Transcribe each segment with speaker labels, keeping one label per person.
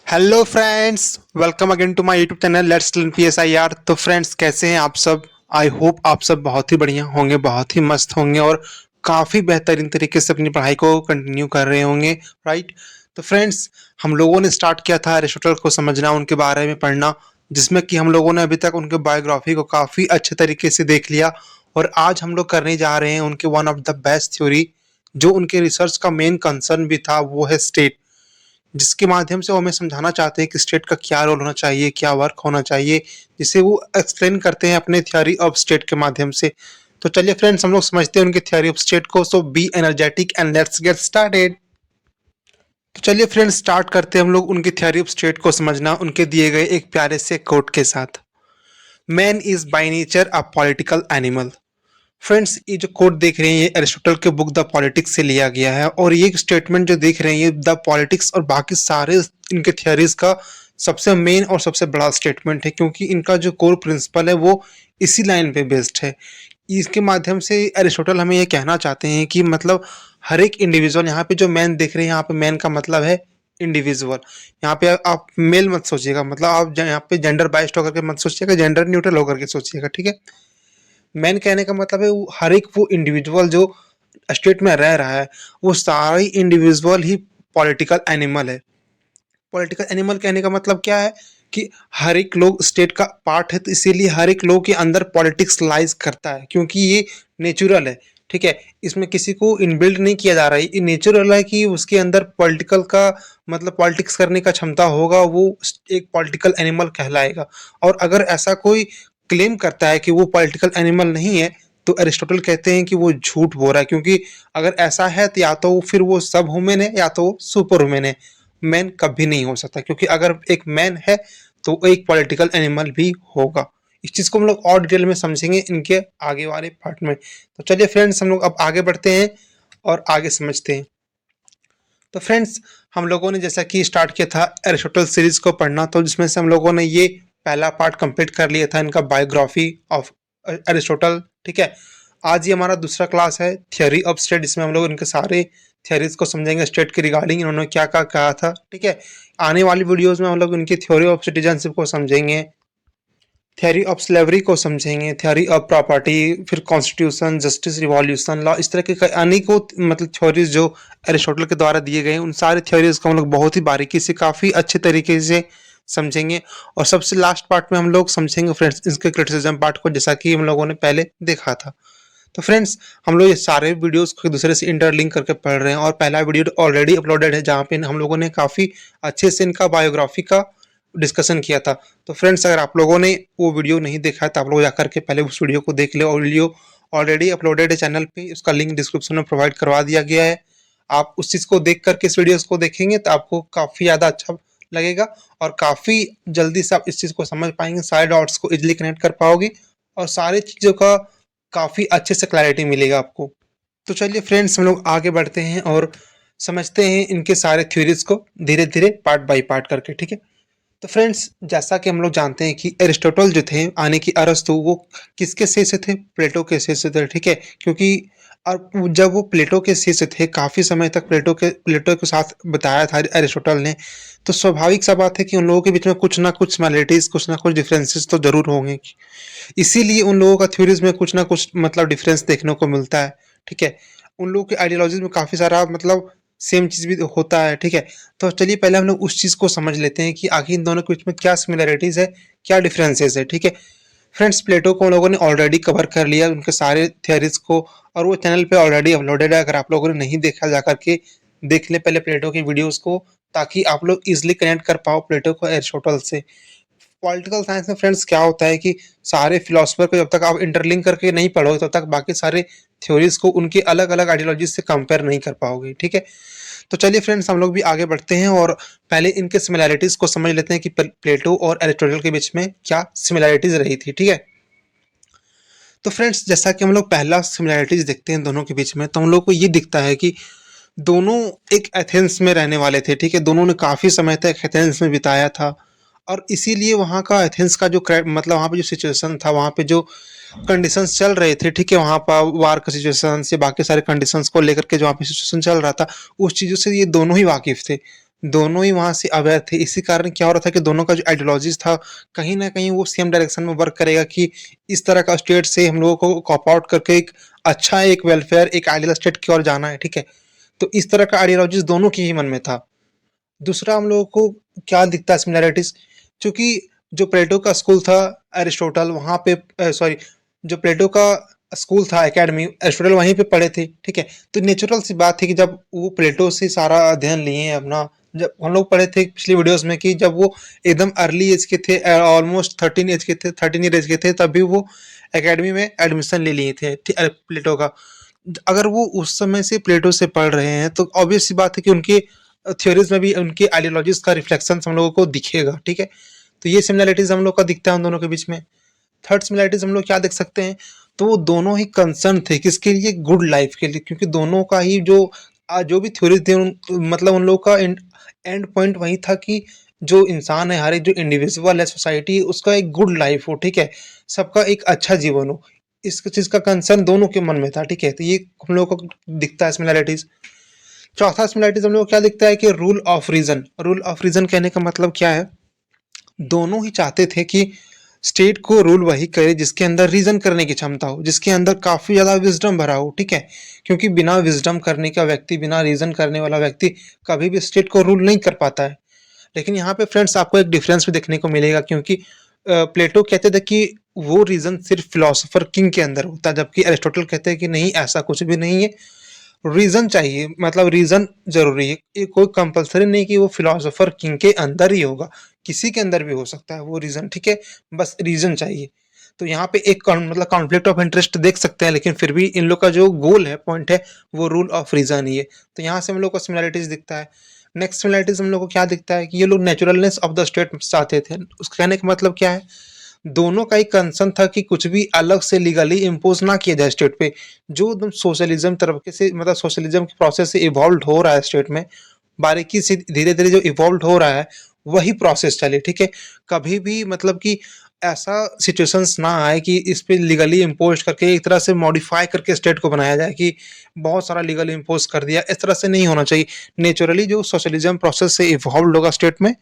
Speaker 1: Hello friends, welcome again to my YouTube channel let's learn PSIR. तो friends, कैसे हैं आप सब? आई होप आप सब बहुत ही बढ़िया होंगे, बहुत ही मस्त होंगे और काफ़ी बेहतरीन तरीके से अपनी पढ़ाई को कंटिन्यू कर रहे होंगे, राइट? तो फ्रेंड्स, हम लोगों ने स्टार्ट किया था एरिस्टोटल को समझना, उनके बारे में पढ़ना, जिसमें कि हम लोगों ने अभी तक उनके बायोग्राफी को काफ़ी अच्छे तरीके से देख लिया। और आज हम लोग करने जा रहे हैं उनके one of the best theory, जो उनके रिसर्च का मेन कंसर्न भी था, वो है स्टेट, जिसके माध्यम से वो हमें समझाना चाहते हैं कि स्टेट का क्या रोल होना चाहिए, क्या वर्क होना चाहिए, जिसे वो एक्सप्लेन करते हैं अपने थ्योरी ऑफ स्टेट के माध्यम से। तो चलिए फ्रेंड्स, हम लोग समझते हैं उनकी थ्योरी ऑफ स्टेट को। So be energetic and let's get started. तो चलिए फ्रेंड्स, स्टार्ट करते हैं हम लोग उनकी थ्योरी ऑफ स्टेट को समझना उनके दिए गए एक प्यारे से कोट के साथ। Man is by nature a political animal. Friends, ये जो कोट देख रहे हैं ये अरिस्टोटल के बुक द पॉलिटिक्स से लिया गया है, और ये स्टेटमेंट जो देख रहे हैं ये द पॉलिटिक्स और बाकी सारे इनके थियरीज का सबसे मेन और सबसे बड़ा स्टेटमेंट है, क्योंकि इनका जो कोर प्रिंसिपल है वो इसी लाइन पे बेस्ड है। इसके माध्यम से अरिस्टोटल हमें ये कहना चाहते हैं कि मतलब हर एक इंडिविजुअल, यहाँ पे जो मैन देख रहे हैं, यहाँ पे मैन का मतलब है इंडिविजुअल। यहाँ पे आप मेल मत सोचिएगा, मतलब आप यहाँ पे जेंडर बाइस्ड होकर के मत सोचिएगा, जेंडर न्यूट्रल होकर के सोचिएगा, ठीक है? मैन कहने का मतलब है हर एक वो इंडिविजुअल जो स्टेट में रह रहा है, वो सारे इंडिविजुअल ही पॉलिटिकल एनिमल है। पॉलिटिकल एनिमल कहने का मतलब क्या है कि हर एक लोग स्टेट का पार्ट है, तो इसीलिए हर एक लोग के अंदर पॉलिटिक्स लाइज करता है, क्योंकि ये नेचुरल है, ठीक है? इसमें किसी को इनबिल्ड नहीं किया जा रहा है, ये नेचुरल है कि उसके अंदर पॉलिटिकल का मतलब पॉलिटिक्स करने का क्षमता होगा, वो एक पॉलिटिकल एनिमल कहलाएगा। और अगर ऐसा कोई क्लेम करता है कि वो पॉलिटिकल एनिमल नहीं है, तो अरिस्टोटल कहते हैं कि वो झूठ बोल रहा है, क्योंकि अगर ऐसा है तो या तो फिर वो सब ह्यूमन है या तो वो सुपर ह्यूमन है। मैन कभी नहीं हो सकता, क्योंकि अगर एक मैन है तो वो एक पॉलिटिकल एनिमल भी होगा। इस चीज़ को हम लोग और डिटेल में समझेंगे इनके आगे वाले पार्ट में। तो चलिए फ्रेंड्स, हम लोग अब आगे बढ़ते हैं और आगे समझते हैं। तो फ्रेंड्स, हम लोगों ने जैसा कि स्टार्ट किया था एरिस्टोटल सीरीज को पढ़ना, तो जिसमें से हम लोगों ने ये पहला पार्ट कंप्लीट कर लिया था, इनका बायोग्राफी ऑफ एरिस्टोटल, ठीक है? आज ये हमारा दूसरा क्लास है थ्योरी ऑफ स्टेट, जिसमें हम लोग इनके सारे थ्योरीज को समझेंगे, स्टेट के रिगार्डिंग इन्होंने क्या क्या कहा था, ठीक है? आने वाली वीडियोज में हम लोग इनकी थ्योरी ऑफ सिटीजनशिप को समझेंगे, थ्योरी ऑफ स्लेवरी को समझेंगे, थ्योरी ऑफ प्रॉपर्टी, फिर कॉन्स्टिट्यूशन, जस्टिस, रिवॉल्यूशन, लॉ, इस तरह के अनेकों मतलब थ्योरीज जो एरिस्टोटल के द्वारा दिए गए हैं, उन सारे थ्योरीज को हम लोग बहुत ही बारीकी से काफ़ी अच्छे तरीके से समझेंगे। और सबसे लास्ट पार्ट में हम लोग समझेंगे फ्रेंड्स इसके क्रिटिसिज्म पार्ट को, जैसा कि हम लोगों ने पहले देखा था। तो फ्रेंड्स, हम लोग ये सारे वीडियोस को एक दूसरे से इंटरलिंक करके पढ़ रहे हैं, और पहला वीडियो ऑलरेडी अपलोडेड है, जहाँ पे हम लोगों ने काफ़ी अच्छे से इनका बायोग्राफी का डिस्कशन किया था। तो फ्रेंड्स, अगर आप लोगों ने वो वीडियो नहीं देखा है तो आप लोग जाकर के पहले उस वीडियो को देख ले, और वीडियो ऑलरेडी अपलोडेड है चैनल पे, उसका लिंक डिस्क्रिप्शन में प्रोवाइड करवा दिया गया है। आप उस चीज़ को देख करके इस वीडियोस को देखेंगे तो आपको काफ़ी ज़्यादा अच्छा लगेगा, और काफ़ी जल्दी से आप इस चीज़ को समझ पाएंगे, सारे डॉट्स को इजिली कनेक्ट कर पाओगे, और सारी चीज़ों का काफ़ी अच्छे से क्लैरिटी मिलेगा आपको। तो चलिए फ्रेंड्स, हम लोग आगे बढ़ते हैं और समझते हैं इनके सारे थ्योरीज को धीरे धीरे पार्ट बाय पार्ट करके, ठीक है? तो फ्रेंड्स, जैसा कि हम लोग जानते हैं कि एरिस्टोटल जो थे आने की अरस्तु, वो किसके शिष्य थे? प्लेटो के शिष्य थे, ठीक है? क्योंकि और जब वो प्लेटो के शिष्य थे, काफ़ी समय तक प्लेटो के साथ बताया था एरिस्टोटल ने, तो स्वाभाविक सा बात है कि उन लोगों के बीच में कुछ ना कुछ सिमिलरिटीज, कुछ ना कुछ डिफरेंसेस तो जरूर होंगे। इसीलिए उन लोगों का थ्योरीज में कुछ ना कुछ मतलब डिफरेंस देखने को मिलता है, ठीक है? उन लोगों के आइडियोलॉजीज में काफ़ी सारा मतलब सेम चीज़ भी होता है, ठीक है? तो चलिए पहले हम लोग उस चीज़ को समझ लेते हैं कि आखिर इन दोनों के बीच में क्या सिमिलरिटीज़ है, क्या डिफरेंसेस है, ठीक है? फ्रेंड्स, प्लेटो को हम लोगों ने ऑलरेडी कवर कर लिया, उनके सारे थियरीज को, और वो चैनल पे ऑलरेडी अपलोडेड है। अगर आप लोगों ने नहीं देखा, जा करके देख लें पहले प्लेटो की वीडियोस को, ताकि आप लोग इजिली कनेक्ट कर पाओ प्लेटो को एरिस्टोटल से। पॉलिटिकल साइंस में फ्रेंड्स क्या होता है कि सारे फिलोसफर को जब तक आप इंटरलिंक करके नहीं पढ़ोगे, तब तक बाकी सारे थ्योरीज को उनके अलग अलग आइडियोलॉजी से कंपेयर नहीं कर पाओगे, ठीक है? तो चलिए फ्रेंड्स, हम लोग भी आगे बढ़ते हैं और पहले इनके सिमिलैरिटीज को समझ लेते हैं कि प्लेटो और एरिस्टोटल के बीच में क्या सिमिलैरिटीज रही थी, ठीक है? तो फ्रेंड्स, जैसा कि हम लोग पहला सिमिलैरिटीज देखते हैं दोनों के बीच में, तो हम लोग को ये दिखता है कि दोनों एक एथेंस में रहने वाले थे, ठीक है? दोनों ने काफ़ी समय तक एथेंस में बिताया था, और इसीलिए वहाँ का एथेंस का जो मतलब वहाँ पे जो सिचुएशन था, वहाँ पे जो कंडीशंस चल रहे थे, ठीक है? वहाँ पर वार का सिचुएशन से बाकी सारे कंडीशंस को लेकर के जो वहाँ पे सिचुएशन चल रहा था, उस चीज़ों से ये दोनों ही वाकिफ थे। दोनों ही वहाँ से अवेयर थे। इसी कारण क्या हो रहा था कि दोनों का जो आइडियोलॉजीज़ था, कहीं न कहीं वो सेम डायरेक्शन में वर्क करेगा कि इस तरह का स्टेट से हम लोगों को कॉप आउट करके एक अच्छा एक वेलफेयर, एक आइडियल स्टेट की ओर जाना है, ठीक है? तो इस तरह का आइडियोलॉजीज़ दोनों के ही मन में था। दूसरा हम लोगों को क्या दिखता है सिमिलैरिटीज़, चूँकि जो प्लेटो का स्कूल था, एरिस्टोटल वहाँ पे सॉरी, जो प्लेटो का स्कूल था, एकेडमी, एरिस्टोटल वहीं पे पढ़े थे, ठीक है? तो नेचुरल सी बात थी कि जब वो प्लेटो से सारा अध्ययन लिए हैं अपना, जब हम लोग पढ़े थे पिछली वीडियोज़ में कि जब वो एकदम अर्ली एज के थे, ऑलमोस्ट 13 एज के थे, 13 ईयर एज के थे, तभी वो एकेडमी में एडमिशन ले लिए थे प्लेटो का। अगर वो उस समय से प्लेटो से पढ़ रहे हैं, तो ऑब्वियस सी बात है कि उनके थ्योरीज़ में भी उनके आइडियोलॉजीज़ का रिफ्लेक्शंस हम लोगों को दिखेगा, ठीक है? तो ये सिमिलैरिटीज़ हम लोग का दिखता है उन दोनों के बीच में। थर्ड सिमिलैरिटीज़ हम लोग क्या देख सकते हैं, तो वो दोनों ही कंसर्न थे किसके लिए? गुड लाइफ के लिए, क्योंकि दोनों का ही जो भी थ्योरीज़ थे मतलब उन लोगों का एंड एंड पॉइंट वही था कि जो इंसान है, हर एक जो इंडिविजुअल है, सोसाइटी, उसका एक गुड लाइफ हो, ठीक है? सबका एक अच्छा जीवन हो। इस चीज़ का कंसर्न दोनों के मन में था, ठीक है? तो ये हम लोगों को दिखता है सिमिलैरिटीज़। चौथा सिमिलैरिटीज़ हम लोग को क्या दिखता है कि rule of reason. Rule of reason कहने का मतलब क्या है? दोनों ही चाहते थे कि स्टेट को रूल वही करे जिसके अंदर रीज़न करने की क्षमता हो, जिसके अंदर काफ़ी ज़्यादा विज़डम भरा हो, ठीक है? क्योंकि बिना विज़डम करने का व्यक्ति, बिना रीज़न करने वाला व्यक्ति कभी भी स्टेट को रूल नहीं कर पाता है। लेकिन यहाँ पे फ्रेंड्स आपको एक डिफरेंस भी देखने को मिलेगा, क्योंकि प्लेटो कहते थे कि वो रीज़न सिर्फ फिलोसोफर किंग के अंदर होता है, जबकि एरिस्टोटल कहते हैं कि नहीं, ऐसा कुछ भी नहीं है। रीज़न चाहिए, मतलब रीज़न ज़रूरी है। ये कोई कंपल्सरी नहीं कि वो फिलोसोफर किंग के अंदर ही होगा, किसी के अंदर भी हो सकता है वो रीज़न, ठीक है? बस रीज़न चाहिए। तो यहाँ पे एक मतलब कॉन्फ्लिक्ट ऑफ इंटरेस्ट देख सकते हैं, लेकिन फिर भी इन लोग का जो गोल है, पॉइंट है, वो रूल ऑफ रीज़न ही है। तो यहाँ से हम लोग को सिमिलैरिटीज़ दिखता है। नेक्स्ट सिमिलैरिटीज़ हम लोग को क्या दिखता है कि ये लोग नेचुरलनेस ऑफ द स्टेट चाहते थे। उसका कहने का मतलब क्या है? दोनों का ही कंसर्न था कि कुछ भी अलग से लीगली इम्पोज़ ना किया जाए स्टेट पे। जो एकदम सोशलिज़्म तरीके से, मतलब सोशलिज़्म के प्रोसेस से इवॉल्व्ड हो रहा है स्टेट में, बारीकी से धीरे-धीरे जो इवॉल्व्ड हो रहा है, वही प्रोसेस चले, ठीक है? कभी भी मतलब कि ऐसा सिचुएशंस ना आए कि इस पे लीगली इम्पोज़ करके एक तरह से मॉडिफ़ाई करके स्टेट को बनाया जाए कि बहुत सारा लीगली इम्पोज़ कर दिया, इस तरह से नहीं होना चाहिए। नेचुरली जो सोशलिज़्म प्रोसेस से इवॉल्व्ड होगा स्टेट में,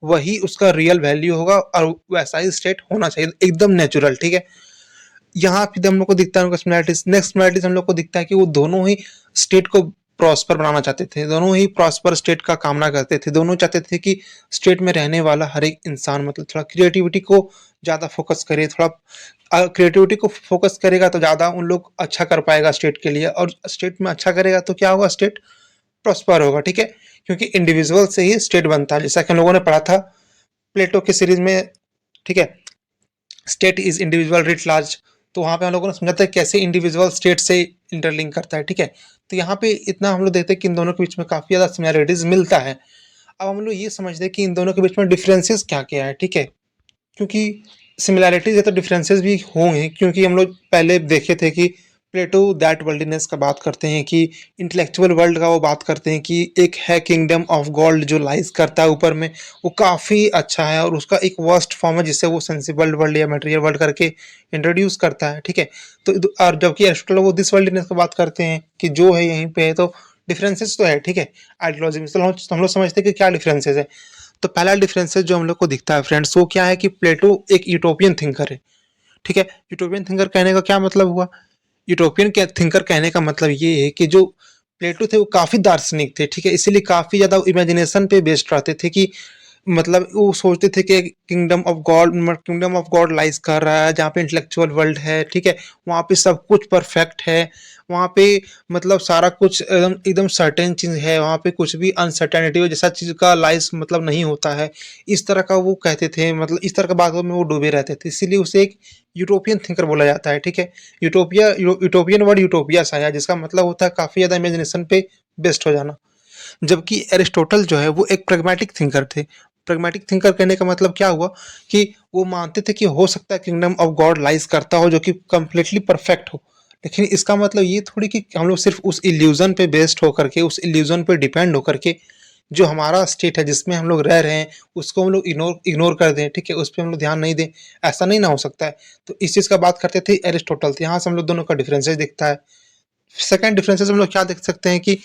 Speaker 1: वही उसका रियल वैल्यू होगा और वैसा ही स्टेट होना चाहिए, एकदम नेचुरल, ठीक है? यहाँ पे हम लोग को दिखता है उनका सिमिलैरिटीज़। नेक्स्ट सिमिलैरिटीज़ हम लोग को दिखता है कि वो दोनों ही स्टेट को प्रॉस्पर बनाना चाहते थे, दोनों ही प्रॉस्पर स्टेट का कामना करते थे, दोनों चाहते थे कि स्टेट में रहने वाला हर एक इंसान मतलब थोड़ा क्रिएटिविटी को ज़्यादा फ़ोकस करे, थोड़ा क्रिएटिविटी को फ़ोकस करेगा तो ज़्यादा उन लोग अच्छा कर पाएगा स्टेट के लिए, और स्टेट में अच्छा करेगा तो क्या होगा? स्टेट प्रॉस्पर होगा, ठीक है? क्योंकि इंडिविजुअल से ही स्टेट बनता है, जैसा कि हम लोगों ने पढ़ा था प्लेटो की सीरीज़ में, ठीक है? State is individual writ large. तो वहाँ पे हम लोगों ने समझा था कैसे इंडिविजुअल स्टेट से इंटरलिंक करता है, ठीक है? तो यहाँ पे इतना हम लोग देखते हैं कि इन दोनों के बीच में काफ़ी ज़्यादा सिमिलैरिटीज़ मिलता है। अब हम लोग ये समझते हैं कि इन दोनों के बीच में डिफरेंसेस क्या-क्या है, ठीक है? क्योंकि सिमिलैरिटीज़ है तो डिफरेंसेस भी होंगे, क्योंकि हम लोग पहले देखे थे कि प्लेटो दैट वर्ल्डनेस का बात करते हैं, कि इंटेलेक्चुअल वर्ल्ड का वो बात करते हैं कि एक है किंगडम ऑफ गॉड जो लाइज करता है ऊपर में, वो काफ़ी अच्छा है और उसका एक वर्स्ट फॉर्म है जिससे वो सेंसिबल वर्ल्ड या मटेरियल वर्ल्ड करके इंट्रोड्यूस करता है, ठीक है? तो और जबकि एरिस्टोटल वो दिस वर्ल्डनेस का बात करते हैं कि जो है यहीं पे है, तो डिफरेंसेस तो है, ठीक है? आइडियोलॉजी में तो हम लोग समझते हैं कि क्या डिफरेंसेस है। तो पहला डिफरेंसेस जो हम लोग को दिखता है फ्रेंड्स, वो क्या है कि प्लेटो एक यूटोपियन थिंकर है, ठीक है? यूटोपियन थिंकर कहने का क्या मतलब हुआ? यूटोपियन के थिंकर कहने का मतलब ये है कि जो प्लेटो थे वो काफ़ी दार्शनिक थे, ठीक है? इसीलिए काफ़ी ज़्यादा इमेजिनेशन पे बेस्ड रहते थे कि मतलब वो सोचते थे कि किंगडम ऑफ गॉड लाइज कर रहा है जहाँ पे इंटेलेक्चुअल वर्ल्ड है, ठीक है? वहाँ पे सब कुछ परफेक्ट है, वहाँ पे मतलब सारा कुछ एकदम एकदम सर्टेन चीज़ है, वहाँ पे कुछ भी अनसर्टेनिटी हो जैसा चीज़ का लाइज मतलब नहीं होता है। इस तरह का वो कहते थे, मतलब इस तरह की बातों में वो डूबे रहते थे, इसीलिए उसे एक यूटोपियन थिंकर बोला जाता है, ठीक है? यूटोपियन वर्ड यूटोपिया से आया, जिसका मतलब होता है काफ़ी ज़्यादा इमेजिनेशन पे बेस्ड हो जाना। जबकि एरिस्टोटल जो है वो एक प्रैग्मैटिक थिंकर थे। प्रैग्मैटिक थिंकर कहने का मतलब क्या हुआ कि वो मानते थे कि हो सकता है किंगडम ऑफ गॉड लाइज करता हो जो कि कंप्लीटली परफेक्ट हो। लेकिन इसका मतलब ये थोड़ी कि हम लोग सिर्फ उस इल्यूजन पे बेस्ड होकर के, उस इल्यूजन पे डिपेंड होकर के जो हमारा स्टेट है जिसमें हम लोग रह रहे हैं, उसको हम लोग इग्नोर इग्नोर कर दें, ठीक है? उस पे हम लोग ध्यान नहीं दें, ऐसा नहीं ना हो सकता है। तो इस चीज़ का बात करते थे एरिस्टोटल, तो यहाँ से हम लोग दोनों का डिफरेंसेस दिखता है। सेकंड डिफरेंसेस हम लोग क्या देख सकते हैं कि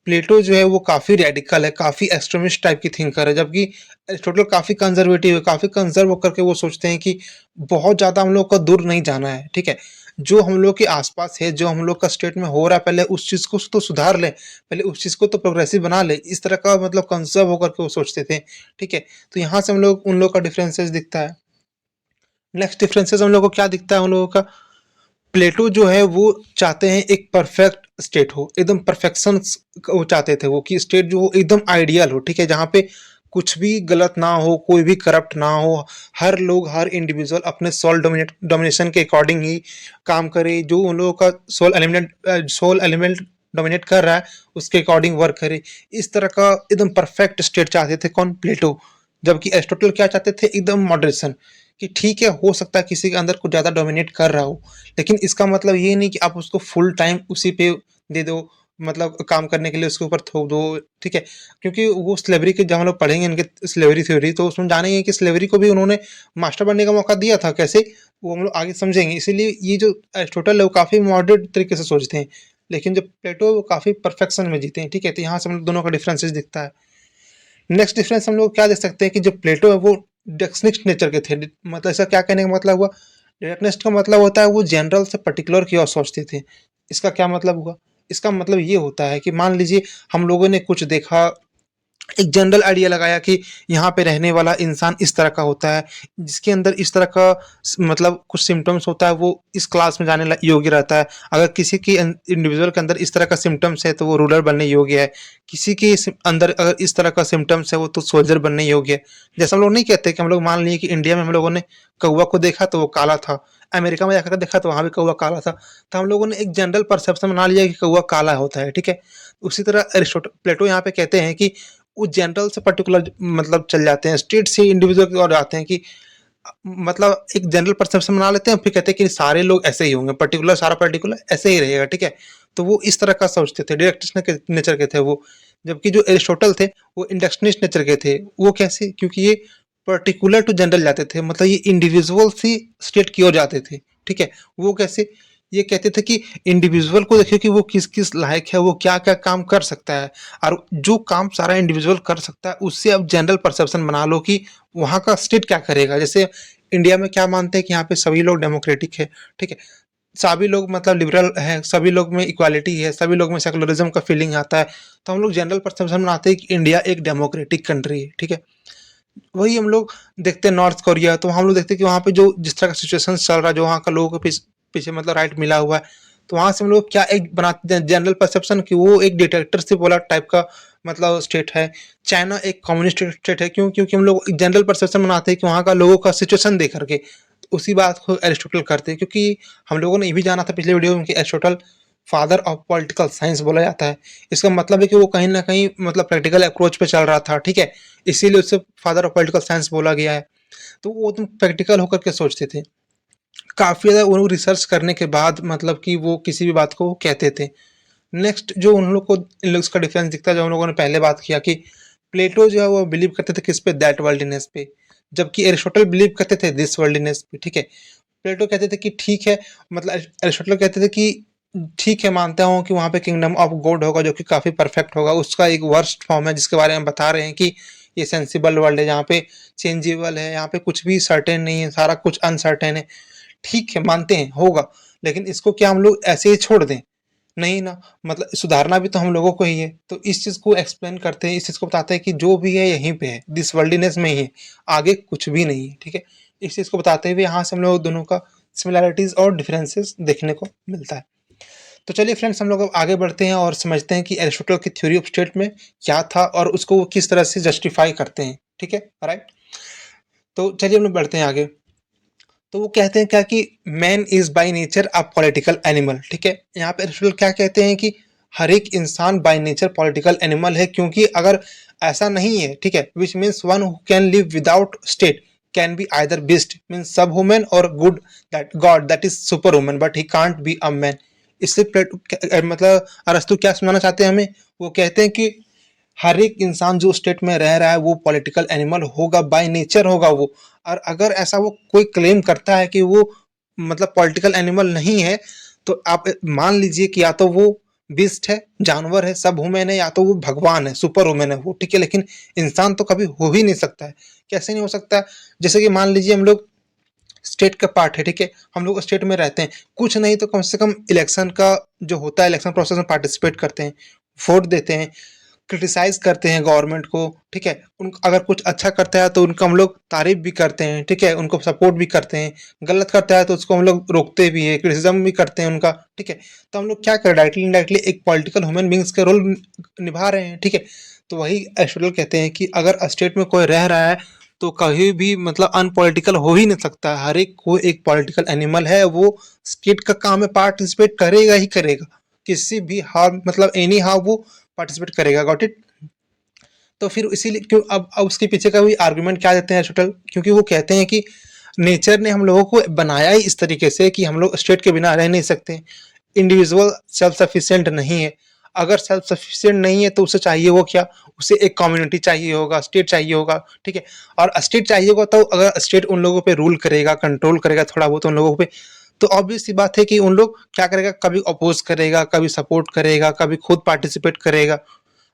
Speaker 1: प्लेटो जो है वो काफ़ी रेडिकल है, काफ़ी एक्सट्रीमिस्ट टाइप की थिंकर है, जबकि एरिस्टोटल काफ़ी कंज़र्वेटिव है, काफ़ी कंज़र्व होकर के वो सोचते हैं कि बहुत ज़्यादा हम लोग को दूर नहीं जाना है, ठीक है? जो हम लोग के आस-पास है, जो हम लोग का स्टेट में हो रहा है, पहले उस चीज़ को तो सुधार लें, पहले उस चीज़ को तो प्रोग्रेसिव बना लें, इस तरह का मतलब कंज़र्व होकर के वो सोचते थे, ठीक है? तो यहाँ से हम लोग उन लोग का डिफरेंसेस दिखता है। नेक्स्ट डिफरेंसेस हम लोग को क्या दिखता है उन लोगों का? प्लेटो जो है वो चाहते हैं एक परफेक्ट स्टेट हो, एकदम परफेक्शन वो चाहते थे वो कि स्टेट जो हो एकदम आइडियल हो, ठीक है? जहाँ पे कुछ भी गलत ना हो, कोई भी करप्ट ना हो, हर लोग, हर इंडिविजुअल अपने डोमिनेशन के अकॉर्डिंग ही काम करे, जो उन लोगों का सोल एलिमेंट डोमिनेट कर रहा है, उसके अकॉर्डिंग वर्क करे। इस तरह का एकदम परफेक्ट स्टेट चाहते थे कौन? प्लेटो। जबकि एरिस्टोटल क्या चाहते थे? एकदम मॉडरेशन, कि ठीक है, हो सकता है किसी के अंदर कुछ ज़्यादा डोमिनेट कर रहा हो, लेकिन इसका मतलब ये नहीं कि आप उसको फुल टाइम उसी पे दे दो, मतलब काम करने के लिए उसके ऊपर थोप दो, ठीक है? क्योंकि वो स्लेवरी के जब हम लोग पढ़ेंगे इनके स्लेवरी थ्योरी, तो उसमें जानेंगे कि स्लेवरी को भी उन्होंने मास्टर बनने का मौका दिया था, कैसे? वो हम लोग आगे समझेंगे। इसीलिए ये जो एरिस्टोटल है वो काफ़ी मॉडरेट तरीके से सोचते हैं, लेकिन जो प्लेटो है वो काफ़ी परफेक्शन में जीते हैं, ठीक है? तो यहाँ से हम लोग दोनों का डिफरेंसेस दिखता है। नेक्स्ट डिफरेंस हम लोग क्या देख सकते हैं कि जो प्लेटो है वो डेक्सनिस्ट नेचर के थे। मतलब ऐसा क्या कहने का मतलब हुआ? डायरेक्टनेस का मतलब होता है वो जनरल से पर्टिकुलर की ओर सोचते थे। इसका क्या मतलब हुआ? इसका मतलब ये होता है कि मान लीजिए हम लोगों ने कुछ देखा, एक जनरल आइडिया लगाया कि यहाँ पे रहने वाला इंसान इस तरह का होता है, जिसके अंदर इस तरह का मतलब कुछ सिम्टम्स होता है, वो इस क्लास में जाने योग्य रहता है। अगर किसी की इंडिविजुअल के अंदर इस तरह का सिम्टम्स है तो वो रूलर बनने योग्य है। किसी के अंदर अगर इस तरह का सिम्टम्स है वो तो सोल्जर बनने योग्य है। जैसे हम लोग नहीं कहते कि हम लोग मान लिए कि इंडिया में हम लोगों ने कौवा को देखा तो वो काला था, अमेरिका में जाकर देखा तो वहाँ भी कौवा काला था, तो हम लोगों ने एक जनरल परसेप्शन बना लिया कि कौवा काला होता है, ठीक है? उसी तरह अरिस्टोटल प्लेटो यहाँ पे कहते हैं कि वो जनरल से पर्टिकुलर मतलब चल जाते हैं, स्टेट से इंडिविजुअल की ओर जाते हैं कि मतलब एक जनरल परसेप्शन बना लेते हैं, फिर कहते हैं कि सारे लोग ऐसे ही होंगे, पर्टिकुलर सारा पर्टिकुलर ऐसे ही रहेगा, ठीक है? तो वो इस तरह का सोचते थे, डायरेक्टिस्ट के नेचर के थे वो। जबकि जो एरिस्टोटल थे वो इंडक्शनिस्ट नेचर के थे। वो कैसे? क्योंकि ये पर्टिकुलर टू जनरल जाते थे, मतलब ये इंडिविजुअल सी स्टेट की ओर जाते थे, ठीक है? वो कैसे? ये कहते थे कि इंडिविजुअल को देखिए कि वो किस-किस लायक है, वो क्या-क्या काम कर सकता है, और जो काम सारा इंडिविजुअल कर सकता है, उससे आप जनरल परसेप्शन बना लो कि वहाँ का स्टेट क्या करेगा। जैसे इंडिया में क्या मानते हैं कि यहाँ पे सभी लोग डेमोक्रेटिक है, ठीक है? सभी लोग मतलब लिबरल हैं, सभी लोग में इक्वालिटी है, सभी लोग में सेकुलरिज्म का फीलिंग आता है, तो हम लोग जनरल परसेप्शन बनाते हैं कि इंडिया एक डेमोक्रेटिक कंट्री है, ठीक है? वही हम लोग देखते हैं नॉर्थ कोरिया, तो हम लोग देखते हैं कि वहाँ पे जो जिस तरह का सिचुएशन चल रहा है, जो वहाँ का लोगों के पीछे मतलब राइट मिला हुआ है, तो वहाँ से हम लोग क्या एक बनाते हैं जनरल परसेप्शन कि वो एक डिक्टेटरशिप वाला टाइप का मतलब स्टेट है। चाइना एक कम्युनिस्ट स्टेट है, क्यों? क्योंकि हम लोग जनरल परसेप्शन बनाते हैं कि वहाँ का लोगों का सिचुएशन देख करके। तो उसी बात को एरिस्टोटल करते हैं, क्योंकि हम लोगों ने ये भी जाना था पिछले वीडियो में कि Aristotle father of political science बोला जाता है। इसका मतलब है कि वो कहीं न कहीं मतलब प्रैक्टिकल अप्रोच पे चल रहा था, ठीक है? इसीलिए उसे फादर ऑफ पॉलिटिकल साइंस बोला गया है। तो वो एकदम प्रैक्टिकल होकर के सोचते थे। काफ़ी ज़्यादा वो रिसर्च करने के बाद मतलब कि वो किसी भी बात को कहते थे। नेक्स्ट जो उन लोग को इन लोग का डिफरेंस दिखता है, जो हम लोगों ने पहले बात किया कि प्लेटो जो है वो बिलीव करते थे किस पे? दैट वर्ल्डनेस पे, जबकि एरिस्टोटल बिलीव करते थे दिस वर्ल्डनेस पे, ठीक है? प्लेटो कहते थे कि ठीक है, मतलब एरिस्टोटल कहते थे कि ठीक है, मानता हूँ कि वहाँ पे किंगडम ऑफ गॉड होगा जो कि काफ़ी परफेक्ट होगा, उसका एक वर्स्ट फॉर्म है जिसके बारे में बता रहे हैं कि ये सेंसिबल वर्ल्ड है, जहाँ पे चेंजेबल है, यहाँ पे कुछ भी सर्टेन नहीं है, सारा कुछ अनसर्टेन है। ठीक है, मानते हैं होगा, लेकिन इसको क्या हम लोग ऐसे ही छोड़ दें? नहीं ना, मतलब सुधारना भी तो हम लोगों को ही है। तो इस चीज़ को एक्सप्लेन करते हैं, इस चीज़ को बताते हैं कि जो भी है यहीं पे है, दिस वर्ल्डीनेस में ही है, आगे कुछ भी नहीं है, ठीक है? इस चीज़ को बताते हुए यहाँ से हम लोग दोनों का सिमिलैरिटीज़ और डिफरेंसेस देखने को मिलता है। तो चलिए फ्रेंड्स, हम लोग अब आगे बढ़ते हैं और समझते हैं कि एरिस्टोटल की थ्योरी ऑफ स्टेट में क्या था और उसको वो किस तरह से जस्टिफाई करते हैं, ठीक है? राइट? तो चलिए हम लोग बढ़ते हैं आगे। तो वो कहते हैं क्या कि man is by nature a political animal, ठीक है? यहाँ पे एरिस्टोटल क्या कहते हैं कि हर एक इंसान बाय नेचर पॉलिटिकल एनिमल है, क्योंकि अगर ऐसा नहीं है, ठीक है, which means one who can live without state can be either beast means सब वुमेन और good that God that is super woman but he can't be a man. इससे मतलब अरस्तु क्या सुनाना चाहते हैं हमें? वो कहते हैं कि हर एक इंसान जो स्टेट में रह रहा है वो पॉलिटिकल एनिमल होगा, बाय नेचर होगा वो। और अगर ऐसा वो कोई क्लेम करता है कि वो मतलब पॉलिटिकल एनिमल नहीं है, तो आप मान लीजिए कि या तो वो बीस्ट है, जानवर है, सब ह्यूमन है, या तो वो भगवान है, सुपर ह्यूमन है वो, ठीक है, लेकिन इंसान तो कभी हो ही नहीं सकता है। कैसे नहीं हो सकता? जैसे कि मान लीजिए हम लोग स्टेट का पार्ट है, ठीक है, हम लोग स्टेट में रहते हैं, कुछ नहीं तो कम से कम इलेक्शन का जो होता है, इलेक्शन प्रोसेस में पार्टिसिपेट करते हैं, वोट देते हैं, क्रिटिसाइज करते हैं गवर्नमेंट को, ठीक है, उन अगर कुछ अच्छा करता है तो उनका हम लोग तारीफ भी करते हैं, ठीक है, उनको सपोर्ट भी करते हैं, गलत करता है तो उसको हम लोग रोकते भी हैं, क्रिटिसिज्म भी करते हैं उनका, ठीक है। तो हम लोग क्या कर डायरेक्टली इनडायरेक्टली एक पॉलिटिकल ह्यूमन बींग्स का रोल निभा रहे हैं, ठीक है। तो वही एरिस्टोटल कहते हैं कि अगर स्टेट में कोई रह रहा है तो कहीं भी मतलब अनपॉलिटिकल हो ही नहीं सकता। हर एक कोई एक पॉलिटिकल एनिमल है, वो स्टेट का काम में पार्टिसिपेट करेगा ही करेगा, किसी भी हाउ मतलब एनी हाउ वो पार्टिसिपेट करेगा। Got it? तो फिर इसीलिए क्यों अब उसके पीछे का भी आर्गुमेंट क्या देते हैं एरिस्टोटल, क्योंकि वो कहते हैं कि नेचर ने हम लोगों को बनाया ही इस तरीके से कि हम लोग स्टेट के बिना रह नहीं सकते। इंडिविजुअल सेल्फ सफिशिएंट नहीं है। अगर सेल्फ सफिशिएंट नहीं है तो उसे चाहिए वो क्या? उसे एक कम्युनिटी चाहिए होगा, स्टेट चाहिए होगा, ठीक है। और स्टेट चाहिए होगा तो अगर स्टेट उन लोगों पे रूल करेगा, कंट्रोल करेगा थोड़ा बहुत उन लोगों पे, तो ऑब्वियस सी बात है कि उन लोग क्या करेगा, कभी अपोज करेगा, कभी सपोर्ट करेगा, कभी खुद पार्टिसिपेट करेगा।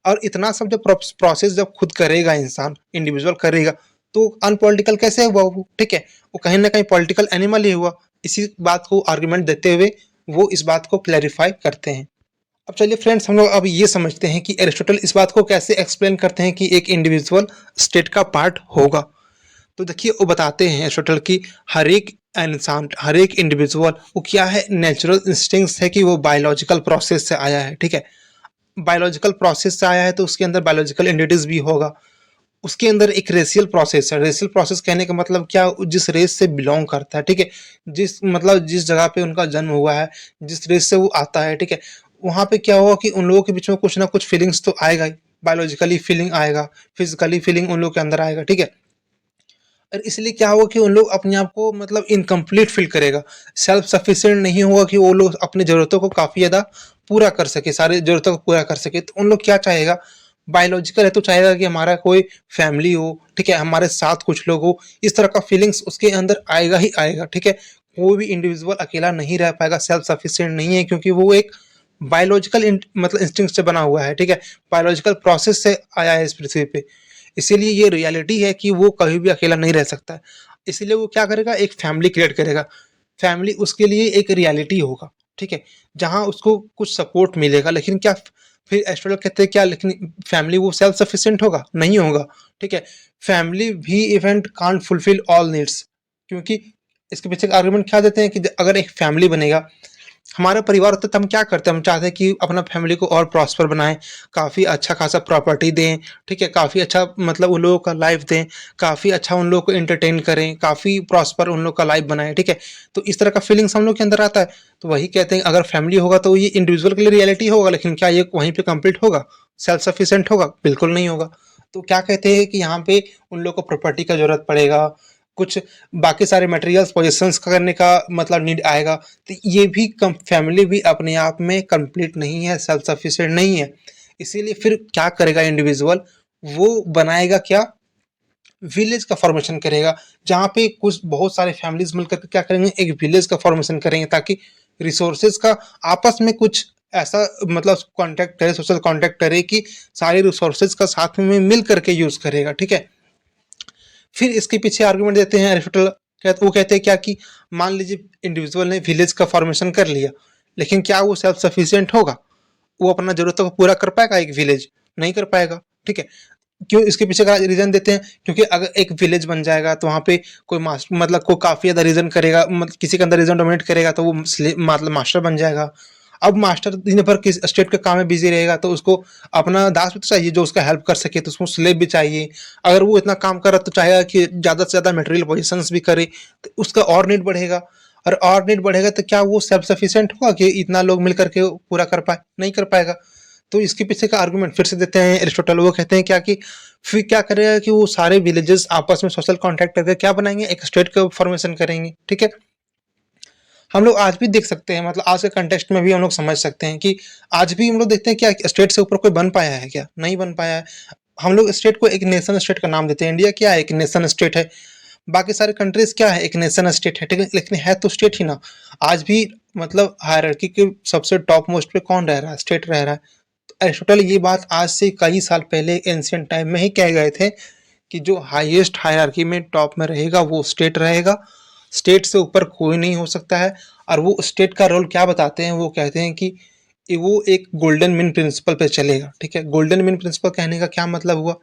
Speaker 1: और इतना सब जब प्रोसेस जब खुद करेगा, इंसान इंडिविजुअल करेगा, तो अनपॉलिटिकल कैसे हुआ वो? ठीक है, वो कहीं ना कहीं पॉलिटिकल एनिमल ही हुआ। इसी बात को आर्गुमेंट देते हुए वो इस बात को क्लैरिफाई करते हैं। अब चलिए फ्रेंड्स, हम लोग अब ये समझते हैं कि एरिस्टोटल इस बात को कैसे एक्सप्लेन करते हैं कि एक इंडिविजुअल स्टेट का पार्ट होगा। तो देखिए, वो बताते हैं एरिस्टोटल की हर एक इंसान, हर एक इंडिविजुअल वो क्या है, नेचुरल इंस्टिंक्ट्स है कि वो बायोलॉजिकल प्रोसेस से आया है, ठीक है। बायोलॉजिकल प्रोसेस से आया है तो उसके अंदर बायोलॉजिकल एंटिटीज भी होगा। उसके अंदर एक रेशियल प्रोसेस है। रेशियल प्रोसेस कहने का मतलब क्या, जिस रेस से बिलोंग करता है, ठीक है, जिस मतलब जिस जगह पे उनका जन्म हुआ है, जिस रेस से वो आता है, ठीक है, वहाँ पे क्या होगा कि उन लोगों के बीच में कुछ ना कुछ फीलिंग्स तो आएगा ही। बायोलॉजिकली फीलिंग आएगा, फिजिकली फीलिंग उन लोगों के अंदर आएगा, ठीक है। और इसलिए क्या होगा कि उन लोग अपने आप को मतलब इनकम्प्लीट फील करेगा, सेल्फ सफिशिएंट नहीं होगा कि वो लोग अपनी ज़रूरतों को काफ़ी ज़्यादा पूरा कर सके, सारी ज़रूरतों को पूरा कर सके। तो उन लोग क्या चाहेगा, बायोलॉजिकल है तो चाहेगा कि हमारा कोई फैमिली हो, ठीक है, हमारे साथ कुछ लोग हो, इस तरह का फीलिंग्स उसके अंदर आएगा ही आएगा, ठीक है। कोई भी इंडिविजुअल अकेला नहीं रह पाएगा, सेल्फ सफिशिएंट नहीं है, क्योंकि वो एक बायोलॉजिकल मतलब इंस्टिंक्ट से बना हुआ है, ठीक है, बायोलॉजिकल प्रोसेस से आया है इस पृथ्वी पे। इसीलिए ये रियलिटी है कि वो कभी भी अकेला नहीं रह सकता है। इसीलिए वो क्या करेगा, एक फैमिली क्रिएट करेगा। फैमिली उसके लिए एक रियलिटी होगा, ठीक है, जहाँ उसको कुछ सपोर्ट मिलेगा। लेकिन क्या, फिर एस्ट्रोलॉजर कहते हैं क्या, लेकिन फैमिली वो सेल्फ सफिशिएंट होगा? नहीं होगा, ठीक है। फैमिली भी event can't fulfil all needs, क्योंकि इसके पीछे का आर्गुमेंट क्या देते हैं कि अगर एक फैमिली बनेगा, हमारा परिवार होता है तो हम क्या करते हैं, हम चाहते हैं कि अपना फैमिली को और प्रॉस्पर बनाएं, काफ़ी अच्छा खासा प्रॉपर्टी दें, ठीक है, काफ़ी अच्छा मतलब उन लोगों का लाइफ दें, काफ़ी अच्छा उन लोगों को एंटरटेन करें, काफ़ी प्रॉस्पर उन लोग का लाइफ बनाएं, ठीक है। तो इस तरह का फीलिंग्स हम लोग के अंदर आता है। तो वही कहते हैं, अगर फैमिली होगा तो ये इंडिविजुअल के लिए रियलिटी होगा, लेकिन क्या ये वहीं पे कंप्लीट होगा, सेल्फ सफिशिएंट होगा? बिल्कुल नहीं होगा। तो क्या कहते हैं कि यहाँ पे उन लोग को प्रॉपर्टी का जरूरत पड़ेगा, कुछ बाकी सारे मटेरियल्स पोजेशंस करने का मतलब नीड आएगा। तो ये भी कम, फैमिली भी अपने आप में कंप्लीट नहीं है, सेल्फ सफिशिएंट नहीं है। इसीलिए फिर क्या करेगा इंडिविजुअल, वो बनाएगा क्या, विलेज का फॉर्मेशन करेगा, जहाँ पे कुछ बहुत सारे फैमिलीज मिलकर के क्या करेंगे, एक विलेज का फॉर्मेशन करेंगे, ताकि रिसोर्सेज का आपस में कुछ ऐसा मतलब कांटेक्ट करे, सोशल कांटेक्ट करे कि सारे रिसोर्सेज का साथ में मिल करके यूज करेगा, ठीक है। फिर इसके पीछे आर्गुमेंट देते हैं एरिस्टोटल, वो कहते हैं क्या कि मान लीजिए इंडिविजुअल ने विलेज का फॉर्मेशन कर लिया, लेकिन क्या वो सेल्फ सफिशिएंट होगा? वो अपना जरूरतों को पूरा कर पाएगा एक विलेज? नहीं कर पाएगा, ठीक है। क्यों? इसके पीछे का रीजन देते हैं, क्योंकि अगर एक विलेज बन जाएगा तो वहाँ पे कोई मास्टर मतलब कोई काफी ज्यादा रीजन करेगा, मतलब किसी के अंदर रीजन डोमिनेट करेगा तो वो मतलब मास्टर बन जाएगा। अब मास्टर दिन भर किस स्टेट के काम में बिजी रहेगा तो उसको अपना दास भी तो चाहिए जो उसका हेल्प कर सके, तो उसको स्लेव भी चाहिए। अगर वो इतना काम कर रहा तो चाहेगा कि ज्यादा से ज्यादा मटेरियल पोजिशंस भी करे, तो उसका और नीड बढ़ेगा। और नीड बढ़ेगा तो क्या वो सेल्फ सफिशिएंट होगा कि इतना लोग मिल करके पूरा कर पाए? नहीं कर पाएगा। तो इसके पीछे का आर्गुमेंट फिर से देते हैं एरिस्टोटल। वो कहते हैं क्या कि फिर क्या करेगा कि वो सारे विलेजेस आपस में सोशल कॉन्ट्रैक्ट करके क्या बनाएंगे, एक स्टेट का फॉर्मेशन करेंगे, ठीक है। हम लोग आज भी देख सकते हैं, मतलब आज के कंटेक्स्ट में भी हम लोग समझ सकते हैं कि आज भी हम लोग देखते हैं क्या स्टेट से ऊपर कोई बन पाया है? क्या नहीं बन पाया है। हम लोग स्टेट को एक नेशन स्टेट का नाम देते हैं। इंडिया क्या है, एक नेशन स्टेट है। बाकी सारे कंट्रीज क्या है, एक नेशन स्टेट है, ठीक है, लेकिन है तो स्टेट ही ना। आज भी मतलब हायरार्की के सबसे टॉप मोस्ट पे कौन रह रहा है? स्टेट रह रहा है। तो एरिस्टोटल ये बात आज से कई साल पहले एंशिएंट टाइम में ही कह गए थे कि जो हाईएस्ट हायरार्की में टॉप में रहेगा वो स्टेट रहेगा, स्टेट से ऊपर कोई नहीं हो सकता है। और वो स्टेट का रोल क्या बताते हैं, वो कहते हैं कि वो एक गोल्डन मीन प्रिंसिपल पे चलेगा। ठीक है, गोल्डन मीन प्रिंसिपल कहने का क्या मतलब हुआ?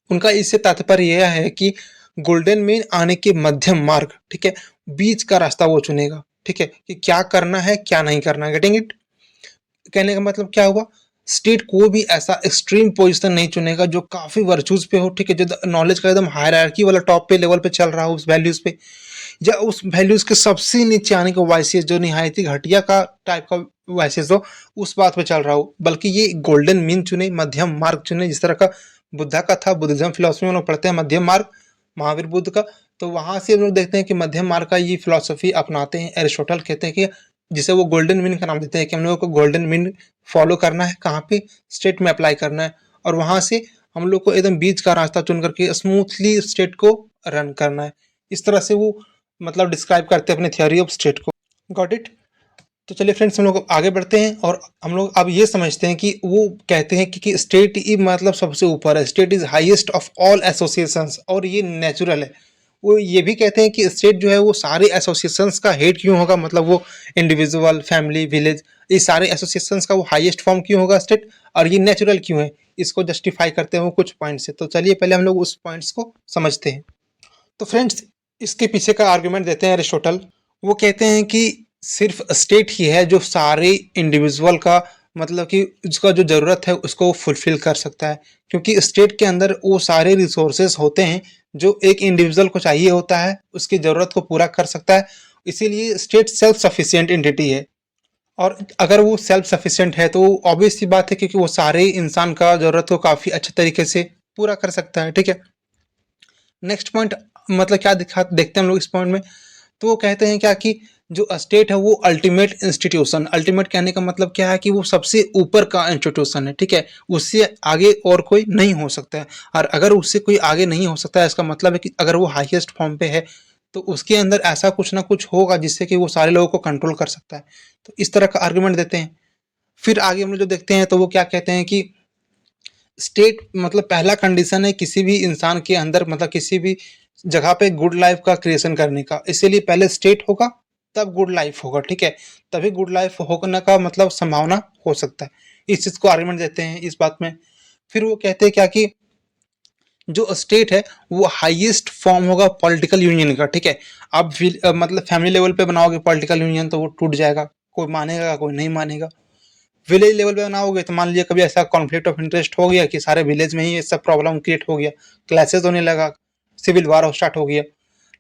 Speaker 1: उनका इससे तात्पर्य यह है कि गोल्डन मीन आने के मध्यम मार्ग, ठीक है, बीच का रास्ता वो चुनेगा। ठीक है, कि क्या करना है क्या नहीं करना है। Getting it? कहने का मतलब क्या हुआ? स्टेट को भी ऐसा एक्सट्रीम पोजीशन नहीं चुनेगा जो काफी वर्चूज पे हो, ठीक है, जो नॉलेज का एकदम हायरार्की वाला टॉप पे लेवल पे चल रहा हो उस वैल्यूज पे, या उस वैल्यूज के सबसे नीचे आने का वाइसेस जो निहायत ही घटिया का टाइप का वाइसेस हो, उस बात पे चल रहा हो। बल्कि ये गोल्डन मीन चुने, मध्यम मार्ग चुने। जिस तरह का बुद्धा का था, बुद्धिज्म फिलोसफी में हम लोग पढ़ते हैं मध्यम मार्ग, महावीर बुद्ध का। तो वहां से हम लोग देखते हैं कि मध्यम मार्ग का ये फिलोसफी अपनाते हैं। एरिस्टोटल कहते हैं कि जिसे वो गोल्डन मीन का नाम देते हैं कि हम लोगों को गोल्डन मीन फॉलो करना है, कहाँ पे? स्टेट में अप्लाई करना है। और वहां से हम लोग को एकदम बीच का रास्ता चुन करके स्मूथली स्टेट को रन करना है। इस तरह से वो मतलब डिस्क्राइब करते हैं अपने थ्योरी ऑफ स्टेट को। Got it? तो चलिए फ्रेंड्स, हम लोग आगे बढ़ते हैं और हम लोग अब ये समझते हैं कि वो कहते हैं कि स्टेट ही मतलब सबसे ऊपर है, state is highest of all associations, और ये नेचुरल है। वो ये भी कहते हैं कि स्टेट जो है वो सारे एसोसिएशंस का हेड क्यों होगा, मतलब वो इंडिविजुअल, फैमिली, विलेज, ये सारे एसोसिएशंस का वो हाईएस्ट फॉर्म क्यों होगा स्टेट, और ये नेचुरल क्यों है, इसको जस्टिफाई करते हैं वो कुछ पॉइंट से। तो चलिए पहले हम लोग उस पॉइंट्स को समझते हैं। तो फ्रेंड्स, इसके पीछे का आर्गुमेंट देते हैं एरिस्टोटल। वो कहते हैं कि सिर्फ स्टेट ही है जो सारे इंडिविजुअल का मतलब कि उसका जो ज़रूरत है उसको फुलफिल कर सकता है, क्योंकि स्टेट के अंदर वो सारे रिसोर्सेज होते हैं जो एक इंडिविजुअल को चाहिए होता है, उसकी ज़रूरत को पूरा कर सकता है। इसीलिए स्टेट सेल्फ सफिशिएंट एंटिटी है। और अगर वो सेल्फ सफिशिएंट है तो ऑब्वियस सी बात है, क्योंकि वो सारे इंसान का ज़रूरत को काफ़ी अच्छे तरीके से पूरा कर सकता है। ठीक है, नेक्स्ट पॉइंट मतलब क्या दिखा देखते हैं हम लोग इस पॉइंट में। तो वो कहते हैं क्या कि जो स्टेट है वो अल्टीमेट इंस्टीट्यूशन, अल्टीमेट कहने का मतलब क्या है कि वो सबसे ऊपर का इंस्टीट्यूशन है। ठीक है, उससे आगे और कोई नहीं हो सकता है। और अगर उससे कोई आगे नहीं हो सकता है, इसका मतलब है कि अगर वो हाईएस्ट फॉर्म पे है तो उसके अंदर ऐसा कुछ ना कुछ होगा जिससे कि वो सारे लोगों को कंट्रोल कर सकता है। तो इस तरह का आर्गुमेंट देते हैं। फिर आगे हम लोग जो देखते हैं तो वो क्या कहते हैं कि स्टेट मतलब पहला कंडीशन है किसी भी इंसान के अंदर, मतलब किसी भी जगह पे गुड लाइफ का क्रिएशन करने का। इसीलिए पहले स्टेट होगा तब गुड लाइफ होगा। ठीक है, तभी गुड लाइफ होने का मतलब संभावना हो सकता है। इस चीज को आर्गुमेंट देते हैं इस बात में। फिर वो कहते हैं क्या कि जो स्टेट है वो हाईएस्ट फॉर्म होगा पॉलिटिकल यूनियन का। ठीक है, आप मतलब फैमिली लेवल पे बनाओगे पॉलिटिकल यूनियन तो वो टूट जाएगा, कोई मानेगा कोई नहीं मानेगा। विलेज लेवल पे बनाओगे तो मान लीजिए कभी ऐसा कॉन्फ्लिक्ट ऑफ इंटरेस्ट हो गया कि सारे विलेज में ही ये सब प्रॉब्लम क्रिएट हो गया, क्लैशेस होने लगा, सिविल वार स्टार्ट हो गया।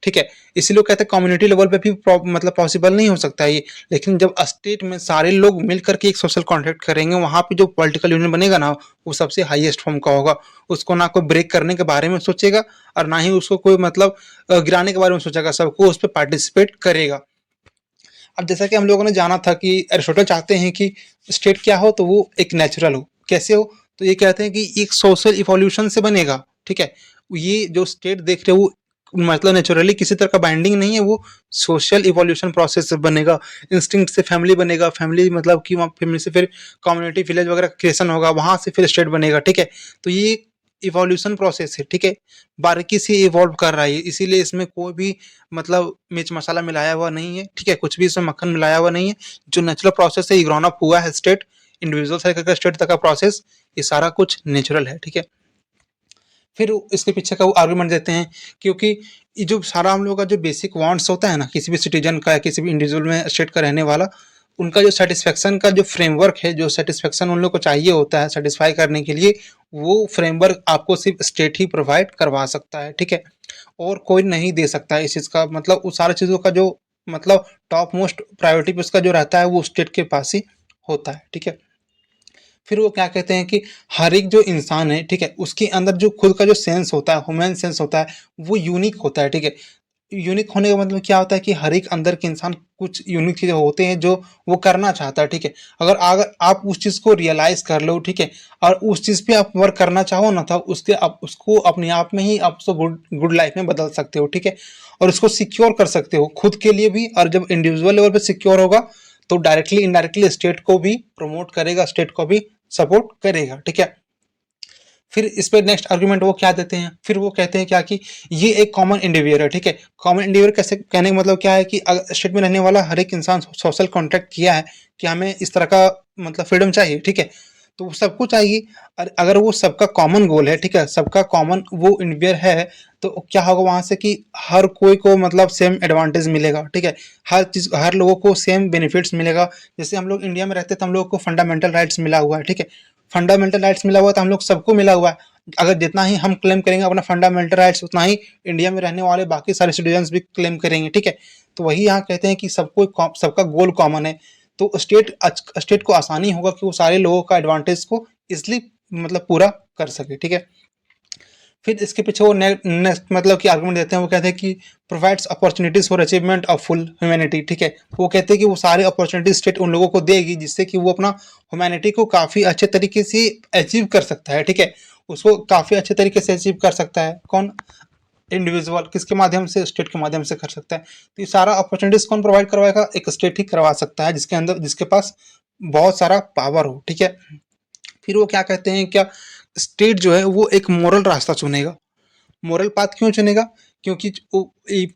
Speaker 1: ठीक है, इसीलिए कहते हैं कम्युनिटी लेवल पे भी मतलब पॉसिबल नहीं हो सकता ये। लेकिन जब स्टेट में सारे लोग मिल करके एक सोशल कॉन्ट्रैक्ट करेंगे, वहां पे जो पॉलिटिकल यूनियन बनेगा ना, वो सबसे हाईएस्ट फॉर्म का होगा। उसको ना कोई ब्रेक करने के बारे में सोचेगा और ना ही उसको कोई मतलब गिराने के बारे में सोचेगा, सबको उस पर पार्टिसिपेट करेगा। अब जैसा कि हम लोगों ने जाना था कि एरिस्टोटल चाहते हैं कि स्टेट क्या हो तो वो एक नेचुरल हो। कैसे हो? तो ये कहते हैं कि एक सोशल इवोल्यूशन से बनेगा। ठीक है, ये जो स्टेट देख रहे हो वो मतलब नेचुरली किसी तरह का बाइंडिंग नहीं है, वो सोशल इवोल्यूशन प्रोसेस से बनेगा। इंस्टिंक्ट से फैमिली बनेगा, फैमिली मतलब कि वहाँ फैमिली से फिर कम्युनिटी विलेज वगैरह क्रिएशन होगा, वहां से फिर स्टेट बनेगा। ठीक है, तो ये इवोल्यूशन प्रोसेस है। ठीक है, बारीकी से इवॉल्व कर रहा है, इसीलिए इसमें कोई भी मतलब मिर्च मसाला मिलाया हुआ नहीं है। ठीक है, कुछ भी इसमें मक्खन मिलाया हुआ नहीं है। जो नेचुरल प्रोसेस से ग्रोन अप हुआ है स्टेट, इंडिविजुअल से लेकर स्टेट तक का प्रोसेस, ये सारा कुछ नेचुरल है। ठीक है, फिर इसके पीछे का वो आर्गुमेंट देते हैं क्योंकि ये जो सारा हम लोग का जो बेसिक वांट्स होता है ना किसी भी सिटीजन का या किसी भी इंडिविजुअल में स्टेट का रहने वाला, उनका जो सेटिस्फेक्शन का जो फ्रेमवर्क है, जो सेटिस्फेक्शन उन लोग को चाहिए होता है सेटिस्फाई करने के लिए, वो फ्रेमवर्क आपको सिर्फ स्टेट ही प्रोवाइड करवा सकता है। ठीक है, और कोई नहीं दे सकता है इस चीज़ का, मतलब उस सारी चीज़ों का जो मतलब टॉप मोस्ट प्रायोरिटी पे उसका जो रहता है वो स्टेट के पास ही होता है। ठीक है, फिर वो क्या कहते हैं कि हर एक जो इंसान है, ठीक है, उसके अंदर जो खुद का जो सेंस होता है, ह्यूमन सेंस होता है, वो यूनिक होता है। ठीक है, यूनिक होने का मतलब क्या होता है कि हर एक अंदर के इंसान कुछ यूनिक चीज़ें होते हैं जो वो करना चाहता है, ठीक है? अगर आप उस चीज़ को रियलाइज़ कर लो, ठीक है? और उस चीज़ पे आप वर्क करना चाहो ना, तो उसके आप उसको अपने आप में ही आप उसको गुड गुड लाइफ में बदल सकते हो, ठीक है? और उसको सिक्योर कर सकते हो खुद के लिए भी, और जब इंडिविजुअल लेवल पे सिक्योर होगा, तो डायरेक्टली इनडायरेक्टली स्टेट को भी प्रमोट करेगा, स्टेट को भी सपोर्ट करेगा, ठीक है? फिर इस पे नेक्स्ट आर्गुमेंट वो क्या देते हैं, फिर वो कहते हैं क्या कि ये एक कॉमन इंडिवियर है, ठीक है? कॉमन इंडिवियर कैसे कहने का मतलब क्या है कि स्टेट में रहने वाला हर एक इंसान सोशल कॉन्ट्रैक्ट किया है कि हमें इस तरह का मतलब फ्रीडम चाहिए, ठीक है? तो वो सबको चाहिए। और अगर वो सबका कॉमन गोल है, ठीक है, सबका कॉमन वो इंडिवियर है, तो क्या होगा वहां से कि हर कोई को मतलब सेम एडवांटेज मिलेगा, ठीक है? हर चीज हर लोगों को सेम बेनिफिट्स मिलेगा। जैसे हम लोग इंडिया में रहते हैं तो हम लोग को फंडामेंटल राइट्स मिला हुआ है, ठीक है? फंडामेंटल राइट्स मिला हुआ है तो हम लोग सबको मिला हुआ है। अगर जितना ही हम क्लेम करेंगे अपना फंडामेंटल राइट्स, उतना ही इंडिया में रहने वाले बाकी सारे सिटीजन्स भी क्लेम करेंगे, ठीक है? तो वही यहाँ कहते हैं कि सबका गोल कॉमन है। तो स्टेट को आसानी होगा कि वो सारे लोगों का एडवांटेज को इसलिए मतलब पूरा कर सके, ठीक है? फिर इसके पीछे वो नेक्स्ट मतलब कि आर्गुमेंट देते हैं, वो कहते हैं कि provides opportunities for achievement of full humanity, ठीक है? वो कहते हैं कि वो सारे अपॉर्चुनिटीज स्टेट उन लोगों को देगी जिससे कि वो अपना ह्यूमैनिटी को काफ़ी अच्छे तरीके से अचीव कर सकता है, ठीक है? उसको काफ़ी अच्छे तरीके से अचीव कर सकता है। कौन? इंडिविजुअल। किसके माध्यम से? स्टेट के माध्यम से कर सकता है। तो ये सारा अपॉर्चुनिटीज कौन प्रोवाइड करवाएगा? एक स्टेट ही करवा सकता है जिसके पास बहुत सारा पावर हो, ठीक है? फिर वो क्या कहते हैं, क्या स्टेट जो है वो एक मोरल रास्ता चुनेगा। मोरल पाथ क्यों चुनेगा? क्योंकि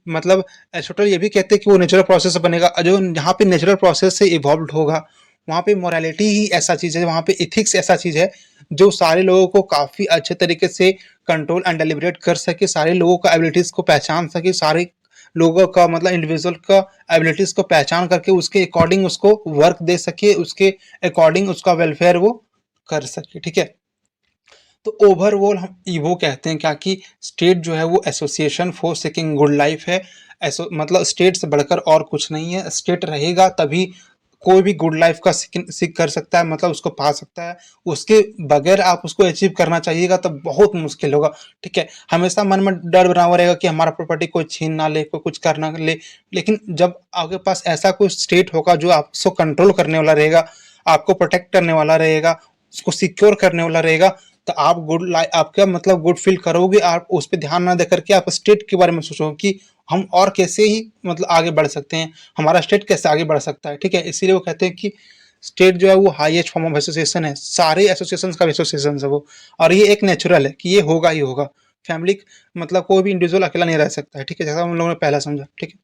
Speaker 1: मतलब एरिस्टोटल ये भी कहते हैं कि वो नेचुरल प्रोसेस से बनेगा, जो जहाँ पे नेचुरल प्रोसेस से इवॉल्व होगा, वहाँ पे मोरालिटी ही ऐसा चीज़ है, वहाँ पे इथिक्स ऐसा चीज़ है जो सारे लोगों को काफ़ी अच्छे तरीके से कंट्रोल एंड डेलिब्रेट कर सके, सारे लोगों का एबिलिटीज़ को पहचान सके, सारे लोगों का मतलब इंडिविजुअल का एबिलिटीज़ को पहचान करके उसके अकॉर्डिंग उसको वर्क दे सके, उसके अकॉर्डिंग उसका वेलफेयर वो कर सके, ठीक है? तो ओवरऑल हम वो कहते हैं क्या कि स्टेट जो है वो association for seeking good life है। ऐसो मतलब स्टेट से बढ़कर और कुछ नहीं है। स्टेट रहेगा तभी कोई भी गुड लाइफ का सीख कर सकता है, मतलब उसको पा सकता है। उसके बगैर आप उसको अचीव करना चाहिएगा तो बहुत मुश्किल होगा, ठीक है? हमेशा मन में डर बना हुआ रहेगा कि हमारा प्रॉपर्टी कोई छीन ना ले, कोई कुछ कर ना ले। लेकिन जब आपके पास ऐसा कोई स्टेट होगा जो आपको कंट्रोल करने वाला रहेगा, आपको प्रोटेक्ट करने वाला रहेगा, उसको सिक्योर करने वाला रहेगा, तो आप गुड लाइफ आपका मतलब गुड फील करोगे। आप उस पर ध्यान ना दे करके आप स्टेट के बारे में सोचोगे कि हम और कैसे ही मतलब आगे बढ़ सकते हैं, हमारा स्टेट कैसे आगे बढ़ सकता है, ठीक है? इसीलिए वो कहते हैं कि स्टेट जो है वो हाईएस्ट फॉर्म ऑफ एसोसिएशन है, सारे एसोसिएशन का एसोसिएशन है वो। और ये एक नेचुरल है कि ये होगा ही होगा। फैमिली मतलब कोई भी इंडिविजुअल अकेला नहीं रह सकता है, ठीक है? जैसा हम लोगों ने पहला समझा, ठीक है?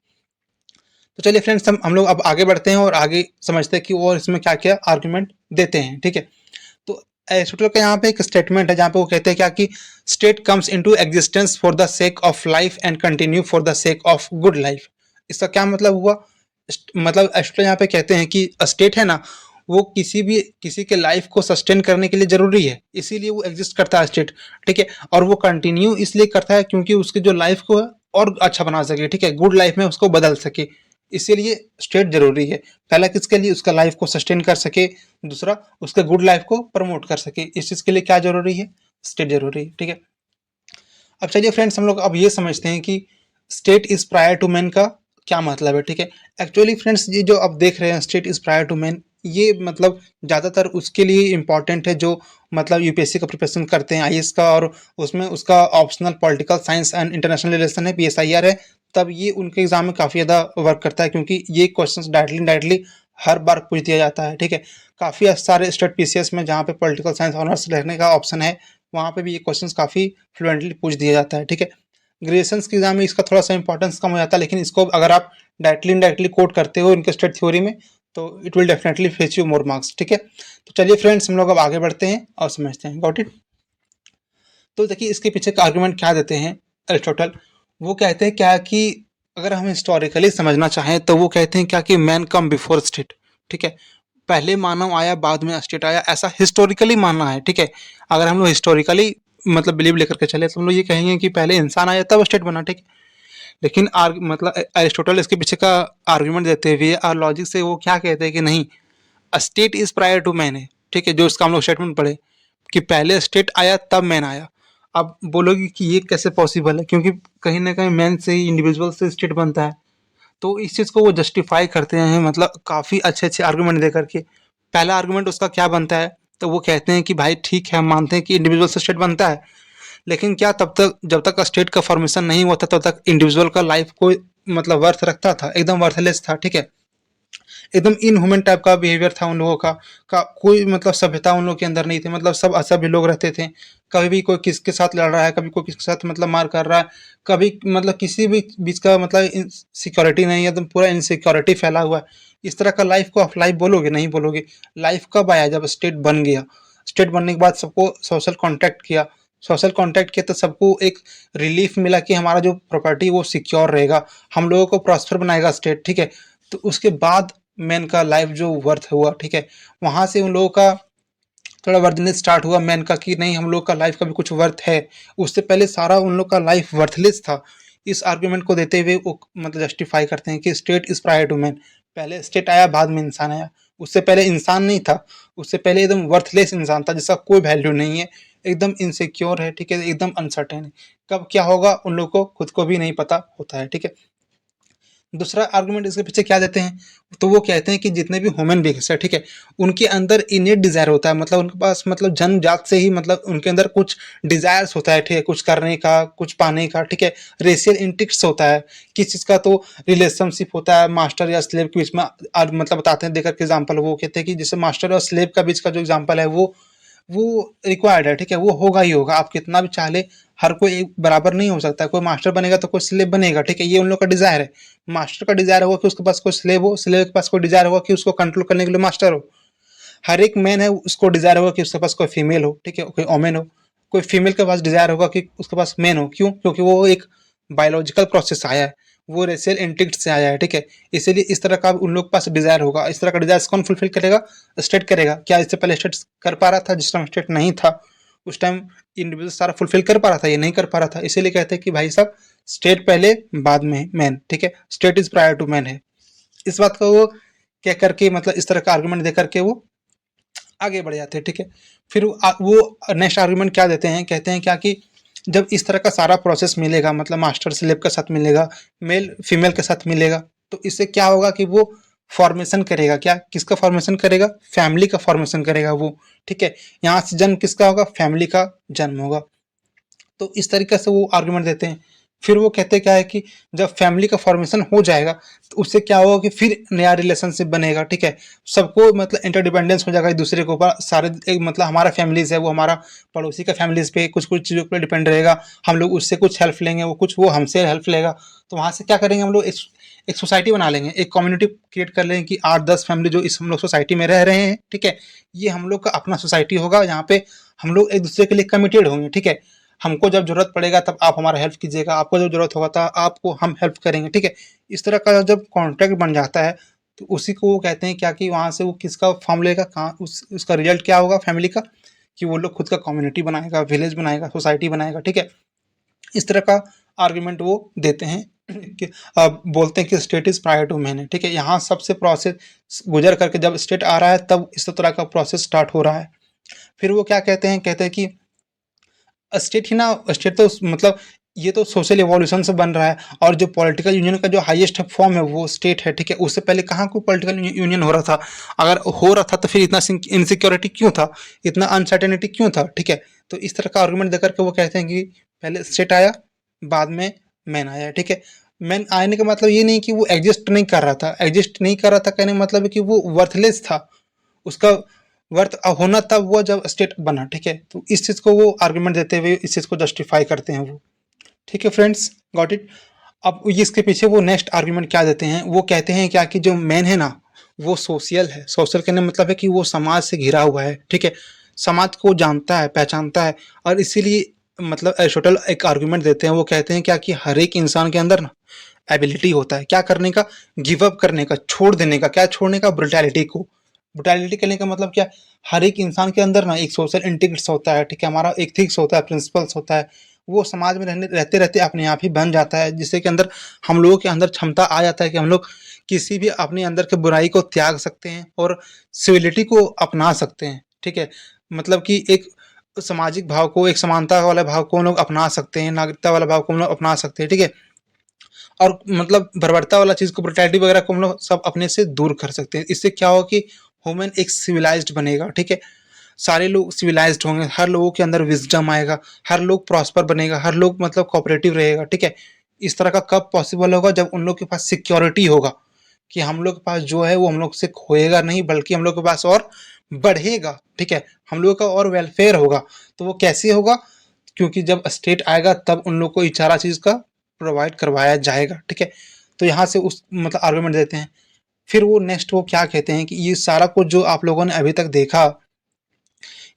Speaker 1: तो चलिए फ्रेंड्स, हम लोग अब आगे बढ़ते हैं और आगे समझते हैं कि और इसमें क्या क्या आर्ग्यूमेंट देते हैं, ठीक है? तो एरिस्टोटल का यहाँ पे एक स्टेटमेंट है जहाँ पे वो कहते हैं क्या कि state comes into existence for the sake of life and continue for the sake of good life. इसका क्या मतलब हुआ? मतलब एरिस्टोटल यहाँ पे कहते हैं कि स्टेट है ना, वो किसी के लाइफ को सस्टेन करने के लिए जरूरी है, इसीलिए वो एग्जिस्ट करता है स्टेट, ठीक है? और वो कंटिन्यू इसलिए करता है क्योंकि उसकी जो लाइफ को है और अच्छा बना सके, ठीक है, गुड लाइफ में उसको बदल सके, इसीलिए स्टेट जरूरी है। पहला किसके लिए? उसका लाइफ को सस्टेन कर सके, दूसरा उसके गुड लाइफ को प्रमोट कर सके। इस चीज के लिए क्या जरूरी है? स्टेट जरूरी है, ठीक है? अब चलिए फ्रेंड्स, हम लोग अब ये समझते हैं कि state is prior to man का क्या मतलब है, ठीक है? एक्चुअली फ्रेंड्स, ये जो आप देख रहे हैं state is prior to man, ये मतलब ज़्यादातर उसके लिए इम्पॉर्टेंट है जो मतलब यूपीएससी का प्रिपरेशन करते हैं, आईएएस का, और उसमें उसका optional political science and international relation है, पीएसआईआर है। तब ये उनके एग्जाम में काफ़ी ज़्यादा वर्क करता है क्योंकि ये क्वेश्चंस डायरेक्टली डायरेक्टली हर बार पूछ दिया जाता है, ठीक है? काफ़ी सारे स्टेट पीसीएस में जहाँ पे पॉलिटिकल साइंस ऑनर्स रहने का ऑप्शन है, वहाँ पे भी ये क्वेश्चंस काफ़ी फ्लुएंटली पूछ दिया जाता है, ठीक है? ग्रेजुएशन के एग्जाम में इसका थोड़ा सा इंपॉर्टेंस कम हो जाता है, लेकिन इसको अगर आप डायरेक्टली इनडायरेक्टली कोट करते हो इनके स्टेट थ्योरी में, तो it will definitely fetch you more marks, ठीक है? तो चलिए फ्रेंड्स, हम लोग अब आगे बढ़ते हैं और समझते हैं। Got it? तो देखिए इसके पीछे का आर्गुमेंट क्या देते हैं अरिस्टोटल। वो कहते हैं क्या कि अगर हम हिस्टोरिकली समझना चाहें तो वो कहते हैं क्या कि मैन कम बिफोर स्टेट, ठीक है? पहले मानव आया बाद में स्टेट आया, ऐसा हिस्टोरिकली मानना है, ठीक है? अगर हम लोग हिस्टोरिकली मतलब बिलीव लेकर के चले तो हम लोग ये कहेंगे कि पहले इंसान आया तब स्टेट बना, ठीक है? लेकिन मतलब अरिस्टोटल इसके पीछे का आर्ग्यूमेंट देते हुए और लॉजिक से वो क्या कहते हैं कि नहीं, state is prior to man है, ठीक है? जो इसका हम लोग स्टेटमेंट पढ़े कि पहले स्टेट आया तब मैन आया। आप बोलोगे कि ये कैसे पॉसिबल है, क्योंकि कहीं ना कहीं मैन से ही इंडिविजुअल से स्टेट बनता है। तो इस चीज़ को वो जस्टिफाई करते हैं, मतलब काफ़ी अच्छे अच्छे आर्गूमेंट दे करके। पहला आर्गूमेंट उसका क्या बनता है, तो वो कहते हैं कि भाई ठीक है, हम मानते हैं कि इंडिविजुअल से स्टेट बनता है, लेकिन क्या तब तक जब तक स्टेट का फॉर्मेशन नहीं हुआ था तब तक इंडिविजुअल का लाइफ कोई मतलब वर्थ रखता था, एकदम वर्थलेस था, ठीक है। एकदम इनह्यूमन टाइप का बिहेवियर था उन लोगों का कोई मतलब सभ्यता उन लोगों के अंदर नहीं थी, मतलब सब असभ्य लोग रहते थे। कभी भी कोई किसके साथ लड़ रहा है, कभी कोई किसके साथ मतलब मार कर रहा है, कभी मतलब किसी भी बीच का मतलब सिक्योरिटी नहीं है, एकदम पूरा इनसिक्योरिटी फैला हुआ है। इस तरह का लाइफ को आप लाइफ बोलोगे? नहीं बोलोगे। लाइफ कब आया? जब स्टेट बन गया। स्टेट बनने के बाद सबको सोशल कॉन्टैक्ट किया, सोशल कॉन्टैक्ट किया तो सबको एक रिलीफ मिला कि हमारा जो प्रॉपर्टी वो सिक्योर रहेगा, हम लोगों को प्रॉस्पर बनाएगा स्टेट, ठीक है। तो उसके बाद मैन का लाइफ जो वर्थ हुआ, ठीक है, वहां से उन लोगों का थोड़ा वर्दनेस स्टार्ट हुआ मैन का कि नहीं, हम लोग का लाइफ का भी कुछ वर्थ है। उससे पहले सारा उन लोग का लाइफ वर्थलेस था। इस आर्ग्यूमेंट को देते हुए वो मतलब जस्टिफाई करते हैं कि state is prior to man. पहले स्टेट आया, बाद में इंसान आया। उससे पहले इंसान नहीं था, उससे पहले एकदम वर्थलेस इंसान था जिसका कोई वैल्यू नहीं है, एकदम इनसिक्योर है, ठीक है, एकदम अनसर्टेन है। कब क्या होगा उन लोग को खुद को भी नहीं पता होता है, ठीक है। दूसरा आर्गुमेंट इसके पीछे क्या देते हैं, तो वो कहते हैं कि जितने भी ह्यूमन बींग्स है, ठीक है, उनके अंदर इनेट डिजायर होता है, मतलब उनके पास मतलब जन्म जात से ही मतलब उनके अंदर कुछ डिजायर्स होता है, ठीक है, कुछ करने का, कुछ पाने का, ठीक है। रेशियल इंटिक्स होता है किस चीज़ का, तो रिलेशनशिप होता है मास्टर या स्लेव के बीच में। मतलब बताते हैं देकर के एग्जाम्पल, वो कहते हैं कि जैसे मास्टर और स्लेव का बीच का जो एग्जाम्पल है वो रिक्वायर्ड है, ठीक है, वो होगा ही होगा। आप कितना भी चाह ले, हर कोई एक बराबर नहीं हो सकता। कोई मास्टर बनेगा तो कोई स्लेव बनेगा, ठीक है, ये उन लोग का डिजायर है। मास्टर का डिजायर होगा कि उसके पास कोई स्लेव हो, स्लेव के पास कोई डिजायर होगा कि उसको कंट्रोल करने के लिए मास्टर हो। हर एक मैन है उसको डिजायर होगा कि उसके पास कोई फीमेल हो, ठीक है, कोई ओमेन हो। कोई फीमेल के पास डिजायर होगा कि उसके पास मैन हो। क्यों? क्योंकि वो एक बायोलॉजिकल प्रोसेस आया है, वो रेशियल इंटिक्ट से आया है, ठीक है। इसीलिए इस तरह का उन लोग के पास डिजायर होगा। इस तरह का डिजायर कौन फुलफिल करेगा? स्टेट करेगा। क्या इससे पहले स्टेट कर पा रहा था? जिस टाइम स्टेट नहीं था उस टाइम इंडिविजुअल सारा फुलफिल कर पा रहा था? ये नहीं कर पा रहा था। इसीलिए कहते हैं कि भाई साहब, स्टेट पहले बाद में मैन, ठीक है, state is prior to man है। इस बात को वो कह करके मतलब इस तरह का आर्गुमेंट दे करके वो आगे बढ़ जाते हैं, ठीक है। फिर वो नेक्स्ट आर्गुमेंट क्या देते हैं, कहते हैं क्या कि जब इस तरह का सारा प्रोसेस मिलेगा, मतलब मास्टर स्लेव के साथ मिलेगा, मेल फीमेल के साथ मिलेगा, तो इससे क्या होगा कि वो फॉर्मेशन करेगा। क्या? किसका फॉर्मेशन करेगा? फैमिली का फॉर्मेशन करेगा वो, ठीक है। यहाँ से जन्म किसका होगा? फैमिली का जन्म होगा। तो इस तरीके से वो आर्गुमेंट देते हैं। फिर वो कहते क्या है कि जब फैमिली का फॉर्मेशन हो जाएगा तो उससे क्या होगा कि फिर नया रिलेशनशिप बनेगा, ठीक है। सबको मतलब इंटरडिपेंडेंस हो जाएगा एक दूसरे के ऊपर। सारे एक मतलब हमारा फैमिलीज है, वो हमारा पड़ोसी का फैमिलीज पे कुछ कुछ चीज़ों पर डिपेंड रहेगा। हम लोग उससे कुछ हेल्प लेंगे, वो हमसे हेल्प लेगा। तो वहाँ से क्या करेंगे हम लोग, एक सोसाइटी बना लेंगे, एक कम्युनिटी क्रिएट कर लेंगे कि 8-10 फैमिली जो इस हम लोग सोसाइटी में रह रहे हैं, ठीक है, ये हम लोग का अपना सोसाइटी होगा। यहाँ पे हम लोग एक दूसरे के लिए कमिटेड होंगे, ठीक है। हमको जब ज़रूरत पड़ेगा तब आप हमारा हेल्प कीजिएगा, आपको जब ज़रूरत होगा तब आपको हम हेल्प करेंगे, ठीक है। इस तरह का जब कॉन्ट्रैक्ट बन जाता है तो उसी को वो कहते हैं क्या कि वहाँ से वो किसका फॉर्म लेगा, कहाँ उसका रिजल्ट क्या होगा फैमिली का, कि वो लोग खुद का कम्युनिटी बनाएगा, विलेज बनाएगा, सोसाइटी बनाएगा, ठीक है। इस तरह का आर्ग्यूमेंट वो देते हैं कि बोलते हैं कि state is prior to man है, ठीक है। यहाँ सबसे प्रोसेस गुजर करके जब स्टेट आ रहा है तब इस तरह का प्रोसेस स्टार्ट हो रहा है। फिर वो क्या कहते हैं, कहते हैं कि स्टेट ही ना, स्टेट तो मतलब ये तो सोशल इवोल्यूशन से बन रहा है, और जो पॉलिटिकल यूनियन का जो हाईएस्ट फॉर्म है वो स्टेट है, ठीक है। उससे पहले कहाँ कोई पॉलिटिकल यूनियन हो रहा था? अगर हो रहा था तो फिर इतना इनसिक्योरिटी क्यों था, इतना अनसर्टेनिटी क्यों था, ठीक है। तो इस तरह का आर्गूमेंट देकर के वो कहते हैं कि पहले स्टेट आया, बाद में मैन आया, ठीक है। मैन आने का मतलब ये नहीं कि वो एग्जिस्ट नहीं कर रहा था, एग्जिस्ट नहीं कर रहा था कहने का मतलब है कि वो वर्थलेस था। उसका वर्थ होना तब हुआ जब स्टेट बना, ठीक है। तो इस चीज़ को वो आर्गुमेंट देते हुए इस चीज़ को जस्टिफाई करते हैं वो, ठीक है फ्रेंड्स, गॉट इट। अब इसके पीछे वो नेक्स्ट आर्गुमेंट क्या देते हैं, वो कहते हैं क्या कि जो मैन है ना, वो सोशल है। सोशल कहने का मतलब है कि वो समाज से घिरा हुआ है, ठीक है, समाज को जानता है, पहचानता है। और इसीलिए मतलब एरिस्टोटल एक आर्गुमेंट देते हैं, वो कहते हैं क्या कि हर एक इंसान के अंदर ना एबिलिटी होता है क्या करने का, गिव अप करने का, छोड़ देने का। क्या छोड़ने का? ब्रुटैलिटी को। ब्रुटैलिटी करने का मतलब क्या? हर एक इंसान के अंदर ना एक सोशल इंटीग्रिटी होता है, ठीक है, हमारा एथिक्स होता है, प्रिंसिपल्स होता है। वो समाज में रहते रहते अपने आप ही बन जाता है, जिससे के अंदर हम लोगों के अंदर क्षमता आ जाता है कि हम लोग किसी भी अपने अंदर के बुराई को त्याग सकते हैं और सिविलिटी को अपना सकते हैं, ठीक है। मतलब कि एक सामाजिक भाव को, एक समानता वाला भाव को हम लोग अपना सकते हैं, नागरिकता वाला भाव को हम लोग अपना सकते हैं, ठीक है? और मतलब बर्बरता वाला चीज़ को, ब्रुटैलिटी वगैरह को हम लोग सब अपने से दूर कर सकते हैं। इससे क्या होगा कि ह्यूमन एक सिविलाइज्ड बनेगा, ठीक है? सारे लोग सिविलाइज्ड होंगे, हर लोगों के अंदर विज़डम आएगा, हर लोग प्रॉस्पर बनेगा, हर लोग मतलब कोऑपरेटिव रहेगा, ठीक है? इस तरह का कब पॉसिबल होगा? जब उन लोग के पास सिक्योरिटी होगा कि हम लोग के पास जो है वो हम लोग से खोएगा नहीं, बल्कि हम लोग के पास और बढ़ेगा, ठीक है? हम लोगों का और वेलफेयर होगा। तो वो कैसे होगा? क्योंकि जब स्टेट आएगा तब उन लोग को ये सारा चीज़ का प्रोवाइड करवाया जाएगा, ठीक है? तो यहाँ से उस मतलब आर्गुमेंट देते हैं। फिर वो नेक्स्ट वो क्या कहते हैं कि ये सारा कुछ जो आप लोगों ने अभी तक देखा,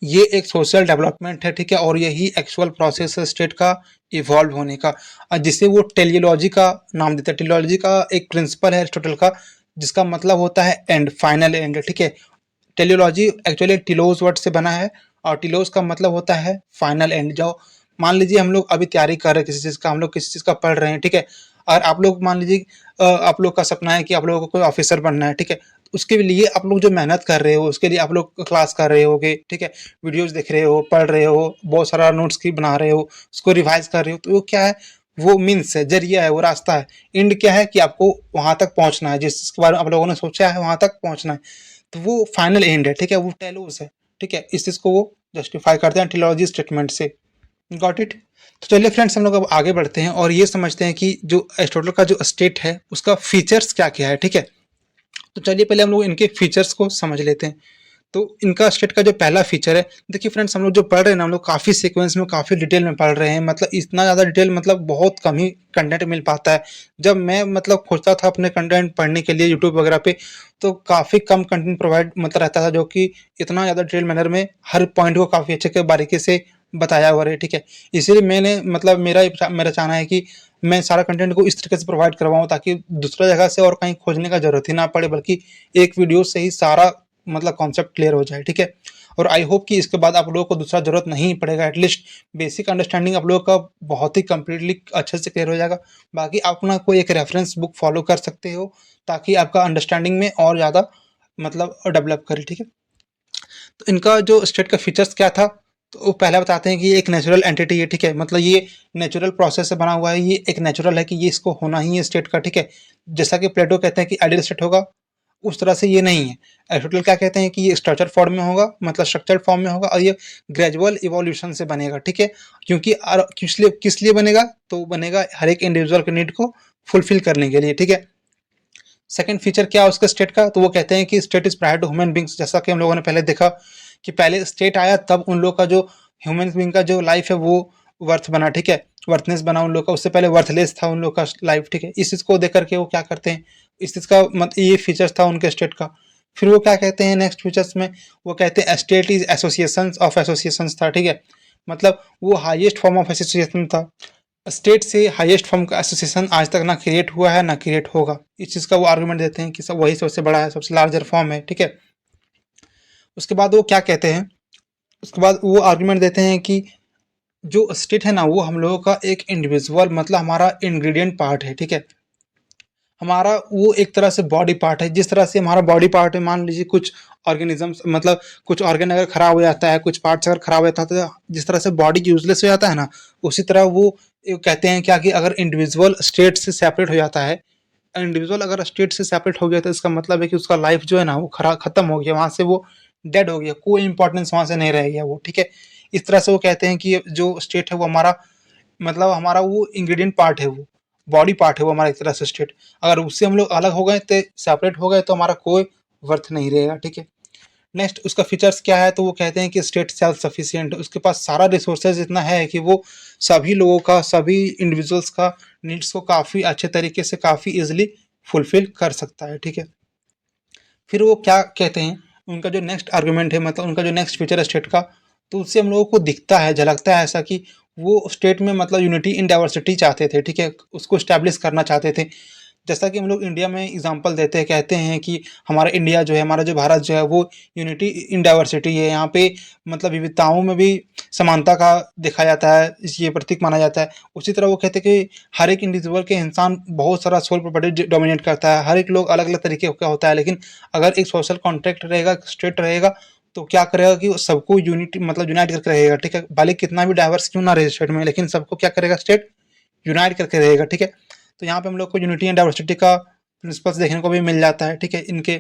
Speaker 1: ये एक सोशल डेवलपमेंट है, ठीक है? और यही एक्चुअल प्रोसेस है स्टेट का इवॉल्व होने का, जिसे वो टेलियोलॉजी का नाम देते हैं। टेलियोलॉजी का एक प्रिंसिपल है एरिस्टोटल का, जिसका मतलब होता है एंड, फाइनल एंड, ठीक है? टेलियोलॉजी एक्चुअली टिलोस वर्ड से बना है, और टिलोस का मतलब होता है फाइनल एंड। जो मान लीजिए हम लोग अभी तैयारी कर रहे हैं किसी चीज़ का, हम लोग किसी चीज़ का पढ़ रहे हैं, ठीक है? और आप लोग मान लीजिए आप लोग का सपना है कि आप लोगों को कोई ऑफिसर बनना है, ठीक है? उसके लिए आप लोग जो मेहनत कर रहे हो, उसके लिए आप लोग क्लास कर रहे होगे, ठीक है? वीडियोज़ देख रहे हो, पढ़ रहे हो, बहुत सारा नोट्स की बना रहे हो, उसको रिवाइज़ कर रहे हो, तो वो क्या है? वो मीन्स है, ज़रिया है, वो रास्ता है। एंड क्या है कि आपको वहाँ तक पहुँचना है, जिस चीज़ के बारे में आप लोगों ने सोचा है, वहाँ तक पहुँचना है। तो वो फाइनल एंड है, ठीक है? वो टेलोस है, ठीक है? इस चीज़ को वो जस्टिफाई करते हैं टिलॉजी स्टेटमेंट से। Got it? तो चलिए फ्रेंड्स, हम लोग अब आगे बढ़ते हैं और ये समझते हैं कि जो एरिस्टोटल का जो स्टेट है, उसका फीचर्स क्या-क्या है, ठीक है? तो चलिए पहले हम लोग इनके फीचर्स को समझ लेते हैं। तो इनका स्टेट का जो पहला फीचर है, देखिए फ्रेंड्स, हम लोग जो पढ़ रहे हैं ना, हम लोग काफ़ी सीक्वेंस में काफ़ी डिटेल में पढ़ रहे हैं, मतलब इतना ज़्यादा डिटेल, मतलब बहुत कम ही कंटेंट मिल पाता है। जब मैं मतलब खोजता था अपने कंटेंट पढ़ने के लिए यूट्यूब वगैरह पे, तो काफ़ी कम कंटेंट प्रोवाइड मतलब रहता था, जो कि इतना ज़्यादा डिटेल मैनर में हर पॉइंट को काफ़ी अच्छे के बारीकी से बताया हुआ है, ठीक है? इसीलिए मैंने मतलब मेरा चाहना है कि मैं सारा कंटेंट को इस तरीके से प्रोवाइड करवाऊँ, ताकि दूसरा जगह से और कहीं खोजने का ज़रूरत ही ना पड़े, बल्कि एक वीडियो से ही सारा मतलब कॉन्सेप्ट क्लियर हो जाए, ठीक है? और आई होप कि इसके बाद आप लोगों को दूसरा ज़रूरत नहीं पड़ेगा, एटलीस्ट बेसिक अंडरस्टैंडिंग आप लोगों का बहुत ही कंप्लीटली अच्छे से क्लियर हो जाएगा। बाकी आप अपना कोई एक रेफरेंस बुक फॉलो कर सकते हो, ताकि आपका अंडरस्टैंडिंग में और ज़्यादा मतलब डेवलप करे, ठीक है? तो इनका जो स्टेट का फीचर्स क्या था, तो वो पहला बताते हैं कि ये एक नेचुरल एंटिटी है, ठीक है? मतलब ये नेचुरल प्रोसेस से बना हुआ है, ये एक नेचुरल है कि ये इसको होना ही है स्टेट का, ठीक है? जैसा कि प्लेटो कहते हैं कि आइडियल स्टेट होगा, उस तरह से ये नहीं है। एरिस्टोटल क्या कहते हैं कि ये स्ट्रक्चर फॉर्म में होगा, मतलब स्ट्रक्चर्ड फॉर्म में होगा, और ये ग्रेजुअल इवोल्यूशन से बनेगा, ठीक है? क्योंकि किस लिए बनेगा? तो बनेगा हर एक इंडिविजुअल के नीड को फुलफिल करने के लिए, ठीक है? सेकंड फीचर क्या है उसका स्टेट का? तो वो कहते हैं कि state is prior to human beings. जैसा कि हम लोगों ने पहले देखा कि पहले स्टेट आया, तब उन लोग का जो ह्यूमन बींग का जो लाइफ है वो वर्थ बना, ठीक है? वर्थनेस बना उन लोग का, उससे पहले वर्थलेस था उन लोग का लाइफ, ठीक है? इस चीज़ को देख करके वो क्या करते हैं, इस चीज़ का मत ये फीचर्स था उनके स्टेट का। फिर वो क्या कहते हैं नेक्स्ट फीचर्स में? वो कहते हैं state is association of associations था, ठीक है? मतलब वो हाईएस्ट फॉर्म ऑफ एसोसिएशन था। स्टेट से हाईएस्ट फॉर्म का एसोसिएशन आज तक ना क्रिएट हुआ है, ना क्रिएट होगा। इस चीज़ का वो आर्गुमेंट देते हैं कि सब वही सबसे बड़ा है, सबसे लार्जर फॉर्म है, ठीक है? उसके बाद वो क्या कहते हैं, उसके बाद वो आर्गुमेंट देते हैं कि जो स्टेट है ना, वो हम लोगों का एक इंडिविजुअल मतलब हमारा इंग्रेडिएंट पार्ट है, ठीक है? हमारा वो एक तरह से बॉडी पार्ट है। जिस तरह से हमारा बॉडी पार्ट है, मान लीजिए कुछ ऑर्गेनिजम्स मतलब कुछ ऑर्गन अगर खराब हो जाता है, कुछ पार्ट्स अगर खराब हो जाता है, तो जिस तरह से बॉडी यूजलेस हो जाता है ना, उसी तरह वो कहते हैं क्या कि अगर इंडिविजुअल स्टेट से सेपरेट हो जाता है, इंडिविजुअल अगर स्टेट से सेपरेट हो गया, तो इसका मतलब है कि उसका लाइफ जो है ना वो खत्म हो गया, वहाँ से वो डेड हो गया, कोई इंपॉर्टेंस वहाँ से नहीं रह गया वो, ठीक है? इस तरह से वो कहते हैं कि जो स्टेट है वो हमारा मतलब हमारा वो इंग्रेडिएंट पार्ट है, वो बॉडी पार्ट है वो हमारा एक तरह से स्टेट। अगर उससे हम लोग अलग हो गए, तो सेपरेट हो गए, तो हमारा कोई वर्थ नहीं रहेगा, ठीक है? नेक्स्ट उसका फीचर्स क्या है? तो वो कहते हैं कि स्टेट सेल्फ सफिशिएंट, उसके पास सारा रिसोर्सेज इतना है कि वो सभी लोगों का, सभी इंडिविजुअल्स का नीड्स को काफ़ी अच्छे तरीके से, काफ़ी इजीली फुलफिल कर सकता है, ठीक है? फिर वो क्या कहते हैं, उनका जो नेक्स्ट आर्गुमेंट है, मतलब उनका जो नेक्स्ट फीचर है स्टेट का, तो उससे हम लोगों को दिखता है, झलकता है ऐसा कि वो स्टेट में मतलब यूनिटी इन डाइवर्सिटी चाहते थे, ठीक है? उसको स्टैब्लिश करना चाहते थे। जैसा कि हम लोग इंडिया में एग्जांपल देते हैं, कहते हैं कि हमारा इंडिया जो है, हमारा जो भारत जो है, वो यूनिटी इन डाइवर्सिटी है। यहाँ पे मतलब विविधताओं में भी समानता का देखा जाता है, ये प्रतीक माना जाता है। उसी तरह वो कहते हैं कि हर एक इंडिविजुअल के इंसान बहुत सारा सोल प्रॉपर्टी डोमिनेट करता है, हर एक लोग अलग अलग तरीके का होता है, लेकिन अगर एक सोशल कॉन्ट्रैक्ट रहेगा, स्टेट रहेगा, तो क्या करेगा कि वो सबको यूनिटी मतलब यूनाइट करके रहेगा, ठीक है। भले कितना भी डाइवर्स क्यों ना रहे स्टेट में, लेकिन सबको क्या करेगा, स्टेट यूनाइट करके रहेगा, ठीक है। तो यहाँ पे हम लोग को यूनिटी एंड डाइवर्सिटी का प्रिंसिपल्स देखने को भी मिल जाता है, ठीक है, इनके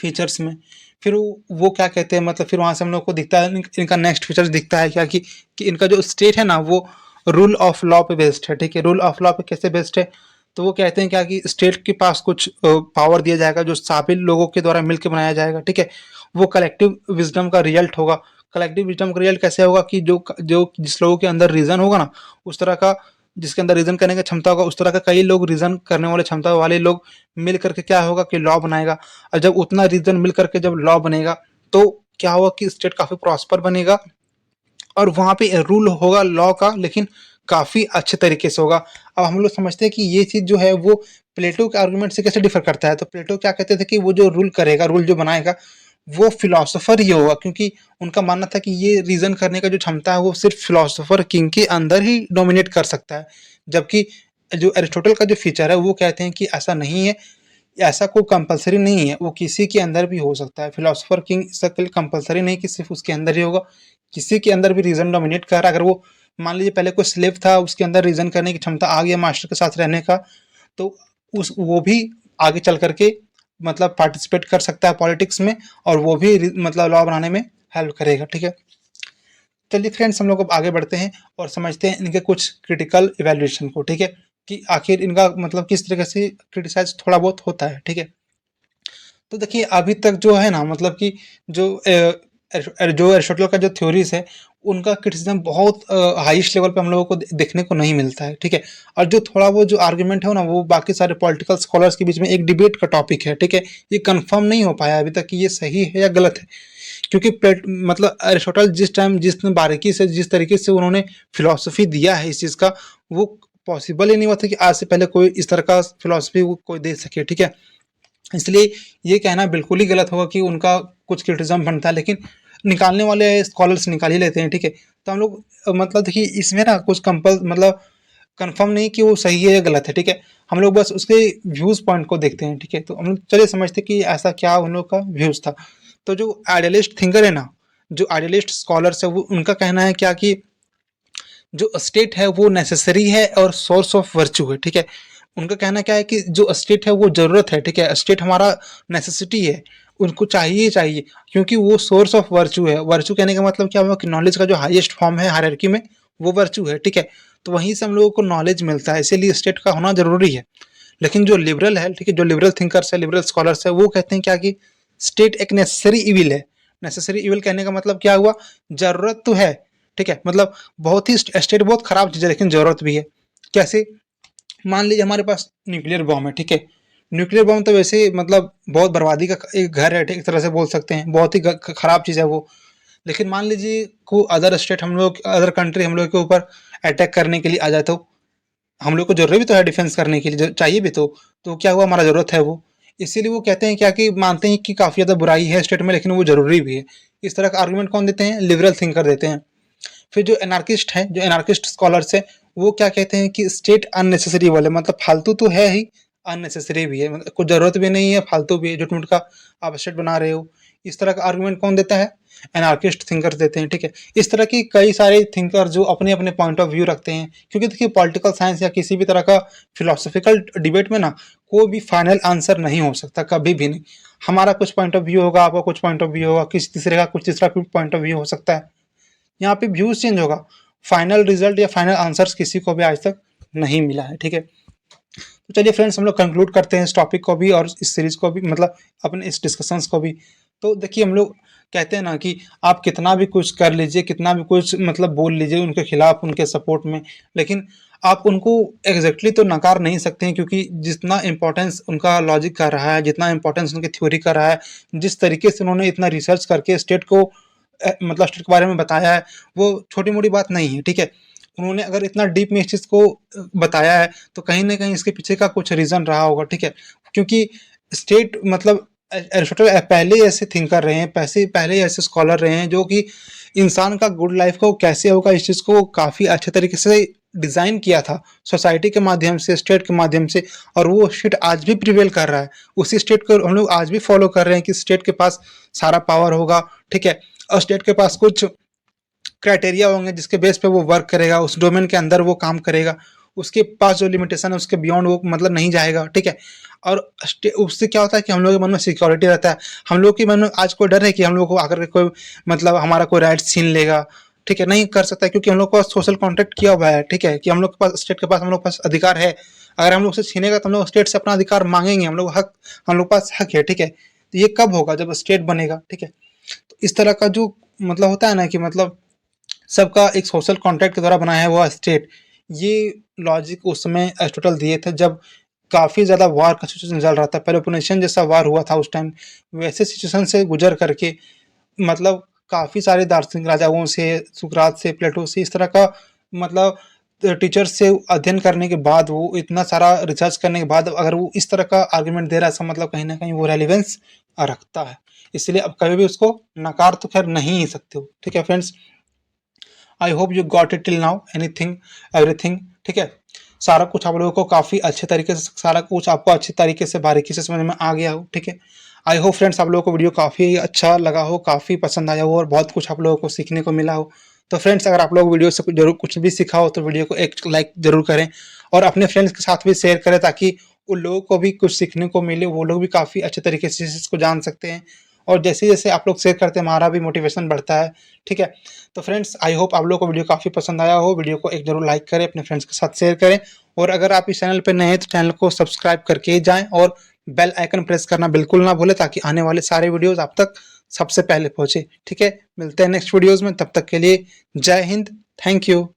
Speaker 1: फीचर्स में। फिर वो क्या कहते हैं, मतलब फिर वहाँ से हम लोग को दिखता है इनका नेक्स्ट फीचर्स दिखता है क्या कि इनका जो स्टेट है ना वो रूल ऑफ लॉ पे बेस्ड है, ठीक है। रूल ऑफ लॉ पे कैसे बेस्ड है, तो वो कहते हैं क्या कि स्टेट के पास कुछ पावर दिया जाएगा जो सभी लोगों के द्वारा मिलकर बनाया जाएगा, ठीक है। वो कलेक्टिव विजडम का रिजल्ट होगा। कलेक्टिव विजडम का रिजल्ट कैसे होगा कि जो जो जिस लोगों के अंदर रीजन होगा ना, उस तरह का, जिसके अंदर रीजन करने की क्षमता होगा, उस तरह का कई लोग रीजन करने वाले क्षमता वाले लोग मिल करके क्या होगा कि लॉ बनाएगा। और जब उतना रीजन मिल करके जब लॉ बनेगा तो क्या होगा कि स्टेट काफी प्रॉस्पर बनेगा और वहां पे रूल होगा लॉ का, लेकिन काफी अच्छे तरीके से होगा। अब हम लोग समझते हैं कि ये चीज जो है वो प्लेटो के आर्गुमेंट से कैसे डिफर करता है। तो प्लेटो क्या कहते थे कि वो जो रूल करेगा, रूल जो बनाएगा, वो फिलोसोफर ही होगा, क्योंकि उनका मानना था कि ये रीजन करने का जो क्षमता है वो सिर्फ फिलोसोफर किंग के अंदर ही डोमिनेट कर सकता है। जबकि जो एरिस्टोटल का जो फीचर है वो कहते हैं कि ऐसा नहीं है, ऐसा कोई कंपलसरी नहीं है, वो किसी के अंदर भी हो सकता है। फिलोसोफर किंग सर्कल कंपलसरी नहीं कि सिर्फ उसके अंदर ही होगा, किसी के अंदर भी रीजन डोमिनेट कर रहा है। अगर वो मान लीजिए पहले कोई स्लेव था, उसके अंदर रीजन करने की क्षमता आ गया मास्टर के साथ रहने का, तो उस वो भी आगे चल करके मतलब पार्टिसिपेट कर सकता है पॉलिटिक्स में, और वो भी मतलब लॉ बनाने में हेल्प करेगा, ठीक है। चलिए फ्रेंड्स, हम लोग अब आगे बढ़ते हैं और समझते हैं इनके कुछ क्रिटिकल इवैल्यूएशन को, ठीक है, कि आखिर इनका मतलब किस तरीके से क्रिटिसाइज थोड़ा बहुत होता है, ठीक है। तो देखिए अभी तक जो है ना, मतलब कि जो जो एरिस्टोटल का जो थ्योरीज है उनका क्रिटिसिज्म बहुत हाईएस्ट लेवल पे हम लोगों को देखने को नहीं मिलता है, ठीक है। और जो थोड़ा वो जो आर्गुमेंट है ना, वो बाकी सारे पॉलिटिकल स्कॉलर्स के बीच में एक डिबेट का टॉपिक है, ठीक है। ये कंफर्म नहीं हो पाया अभी तक कि ये सही है या गलत है, क्योंकि मतलब अरिस्टोटल जिस टाइम जितने बारीकी से जिस तरीके से उन्होंने फिलॉसफी दिया है इस चीज़ का, वो पॉसिबल ही नहीं हुआ था कि आज से पहले कोई इस तरह का फिलॉसफी कोई दे सके, ठीक है। इसलिए ये कहना बिल्कुल ही गलत होगा कि उनका कुछ क्रिटिज्म बनता है, लेकिन निकालने वाले स्कॉलर्स निकाल ही लेते हैं, ठीक है। तो हम लोग मतलब देखिए इसमें ना कुछ मतलब कंफर्म नहीं कि वो सही है या गलत है, ठीक है। हम लोग बस उसके व्यूज पॉइंट को देखते हैं, ठीक है। तो हम लोग चलिए समझते हैं कि ऐसा क्या उन लोग का व्यूज था। तो जो आइडियलिस्ट थिंकर है ना, जो आइडियलिस्ट स्कॉलर्स है, वो उनका कहना है क्या कि जो स्टेट है वो नेसेसरी है और सोर्स ऑफ वर्च्यू है, ठीक है। उनका कहना क्या है कि जो स्टेट है वो जरूरत है, ठीक है। स्टेट हमारा नेसेसिटी है, उनको चाहिए ही चाहिए, क्योंकि वो सोर्स ऑफ वर्च्यू है। वर्च्यू कहने का मतलब क्या हुआ कि नॉलेज का जो हाईएस्ट फॉर्म है हायरार्की में, वो वर्च्यू है, ठीक है। तो वहीं से हम लोगों को नॉलेज मिलता है, इसीलिए स्टेट का होना जरूरी है। लेकिन जो लिबरल है, ठीक है, जो लिबरल थिंकर्स है, लिबरल स्कॉलर्स है, वो कहते हैं क्या कि स्टेट एक नेसेसरी इविल है। नेसेसरी इविल कहने का मतलब क्या हुआ, जरूरत तो है, ठीक है, मतलब बहुत ही स्टेट बहुत खराब चीज है लेकिन जरूरत भी है। कैसे, मान लीजिए हमारे पास न्यूक्लियर बॉम्ब है, ठीक है। न्यूक्लियर बॉम्ब तो वैसे मतलब बहुत बर्बादी का एक घर है, एक तरह से बोल सकते हैं, बहुत ही खराब चीज़ है वो। लेकिन मान लीजिए को अदर स्टेट हम लोग, अदर कंट्री हम लोग के ऊपर अटैक करने के लिए आ जाए, तो हम लोग को जरूरत भी तो है डिफेंस करने के लिए, चाहिए भी तो क्या हुआ, हमारा जरूरत है वो। इसीलिए वो कहते हैं क्या कि मानते हैं कि काफ़ी ज़्यादा बुराई है स्टेट में, लेकिन वो जरूरी भी है। इस तरह का आर्गुमेंट कौन देते हैं, लिबरल थिंकर देते हैं। फिर जो एनार्किस्ट हैं, जो एनार्किस्ट स्कॉलर्स हैं, वो क्या कहते हैं कि स्टेट अननेसेसरी वाले, मतलब फालतू तो है ही, अननेसेसरी भी है, मतलब कोई जरूरत भी नहीं है, फालतू भी है, झूठ मूठ का आप स्टेट बना रहे हो। इस तरह का आर्गुमेंट कौन देता है, एनार्किस्ट थिंकर देते हैं, ठीक है। इस तरह की कई सारे थिंकर जो अपने अपने पॉइंट ऑफ व्यू रखते हैं, क्योंकि देखिए पॉलिटिकल साइंस या किसी भी तरह का फिलोसफिकल डिबेट में ना कोई भी फाइनल आंसर नहीं हो सकता, कभी भी नहीं। हमारा कुछ पॉइंट ऑफ व्यू होगा, आपका कुछ पॉइंट ऑफ व्यू होगा, किसी तीसरे का कुछ तीसरा पॉइंट ऑफ व्यू हो सकता है। यहाँ पे व्यूज चेंज होगा, फाइनल रिजल्ट या फाइनल आंसर्स किसी को भी आज तक नहीं मिला है, ठीक है। तो चलिए फ्रेंड्स, हम लोग कंक्लूड करते हैं इस टॉपिक को भी और इस सीरीज को भी, मतलब अपने इस डिस्कशंस को भी। तो देखिए हम लोग कहते हैं ना कि आप कितना भी कुछ कर लीजिए, कितना भी कुछ मतलब बोल लीजिए उनके खिलाफ, उनके सपोर्ट में, लेकिन आप उनको एग्जैक्टली तो नकार नहीं सकते हैं, क्योंकि जितना इंपॉर्टेंस उनका लॉजिक का रहा है, जितना इंपॉर्टेंस उनकी थ्योरी का रहा है, जिस तरीके से उन्होंने इतना रिसर्च करके स्टेट को मतलब स्टेट के बारे में बताया है, वो छोटी मोटी बात नहीं है, ठीक है। उन्होंने अगर इतना डीप में इस चीज़ को बताया है, तो कहीं ना कहीं इसके पीछे का कुछ रीज़न रहा होगा, ठीक है। क्योंकि स्टेट मतलब एरिस्टोटल पहले ही ऐसे थिंकर रहे हैं, पहले ही ऐसे स्कॉलर रहे हैं जो कि इंसान का गुड लाइफ को कैसे होगा इस चीज़ को काफ़ी अच्छे तरीके से डिज़ाइन किया था सोसाइटी के माध्यम से, स्टेट के माध्यम से, और वो स्टेट आज भी प्रिवेल कर रहा है। उसी स्टेट को हम लोग आज भी फॉलो कर रहे हैं कि स्टेट के पास सारा पावर होगा, ठीक है? और स्टेट के पास कुछ क्राइटेरिया होंगे जिसके बेस पे वो वर्क करेगा, उस डोमेन के अंदर वो काम करेगा। उसके पास जो लिमिटेशन है उसके बियॉन्ड वो मतलब नहीं जाएगा, ठीक है? और उससे क्या होता है कि हम लोगों के मन में सिक्योरिटी रहता है। हम लोग के मन में आज कोई डर है कि हम लोग को आकर के कोई मतलब हमारा कोई राइट्स छीन लेगा, ठीक है? नहीं कर सकता है, क्योंकि हम लोग के पास सोशल कॉन्ट्रैक्ट किया हुआ है, ठीक है? कि हम लोग के पास, स्टेट के पास हम लोग के पास अधिकार है। अगर हम लोग से छीनेगा तो हम लोग स्टेट से अपना अधिकार मांगेंगे, हम लोग के पास हक है, ठीक है? तो ये कब होगा? जब स्टेट बनेगा, ठीक है? तो इस तरह का जो मतलब होता है ना कि मतलब सबका एक सोशल कॉन्ट्रैक्ट के द्वारा बनाया हुआ स्टेट, ये लॉजिक उस समय एरिस्टोटल दिए थे जब काफ़ी ज़्यादा वार का सिचुएशन चल रहा था। पेलोपोनेशियन जैसा वार हुआ था उस टाइम। वैसे सिचुएशन से गुजर करके मतलब काफ़ी सारे दार्शनिक राजाओं से, सुकरात से, प्लेटो से, इस तरह का मतलब टीचर्स से अध्ययन करने के बाद, वो इतना सारा रिसर्च करने के बाद अगर वो इस तरह का आर्गुमेंट दे रहा है, इसका मतलब कहीं न कहीं वो रेलेवेंस रखता है। इसलिए अब कभी भी उसको नकार तो ख़ैर नहीं ही सकते हो। ठीक है friends? I hope you got it till now, anything, everything, ठीक है? सारा कुछ आप लोगों को काफ़ी अच्छे तरीके से, सारा कुछ आपको अच्छी तरीके से, बारीकी से समझ में आ गया हो, ठीक है? आई होप फ्रेंड्स आप लोगों को वीडियो काफ़ी अच्छा लगा हो, काफ़ी पसंद आया हो और बहुत कुछ आप लोगों को सीखने को मिला हो। तो फ्रेंड्स अगर आप लोग वीडियो से जरूर कुछ भी सीखा हो तो वीडियो को एक लाइक ज़रूर करें और अपने फ्रेंड्स के साथ भी शेयर करें, ताकि उन लोगों को भी कुछ सीखने को मिले, वो लोग भी काफ़ी अच्छे तरीके से इसको जान सकते हैं। और जैसे-जैसे आप लोग शेयर करते हैं, हमारा भी मोटिवेशन बढ़ता है, ठीक है? तो फ्रेंड्स आई होप आप लोगों को वीडियो काफ़ी पसंद आया हो। वीडियो को एक ज़रूर लाइक करें, अपने फ्रेंड्स के साथ शेयर करें और अगर आप इस चैनल पे नए हैं तो चैनल को सब्सक्राइब करके ही जाएँ और बेल आइकन प्रेस करना बिल्कुल ना भूलें, ताकि आने वाले सारे वीडियोज़ आप तक सबसे पहले पहुँचे, ठीक है? मिलते हैं नेक्स्ट वीडियोज़ में, तब तक के लिए जय हिंद, थैंक यू।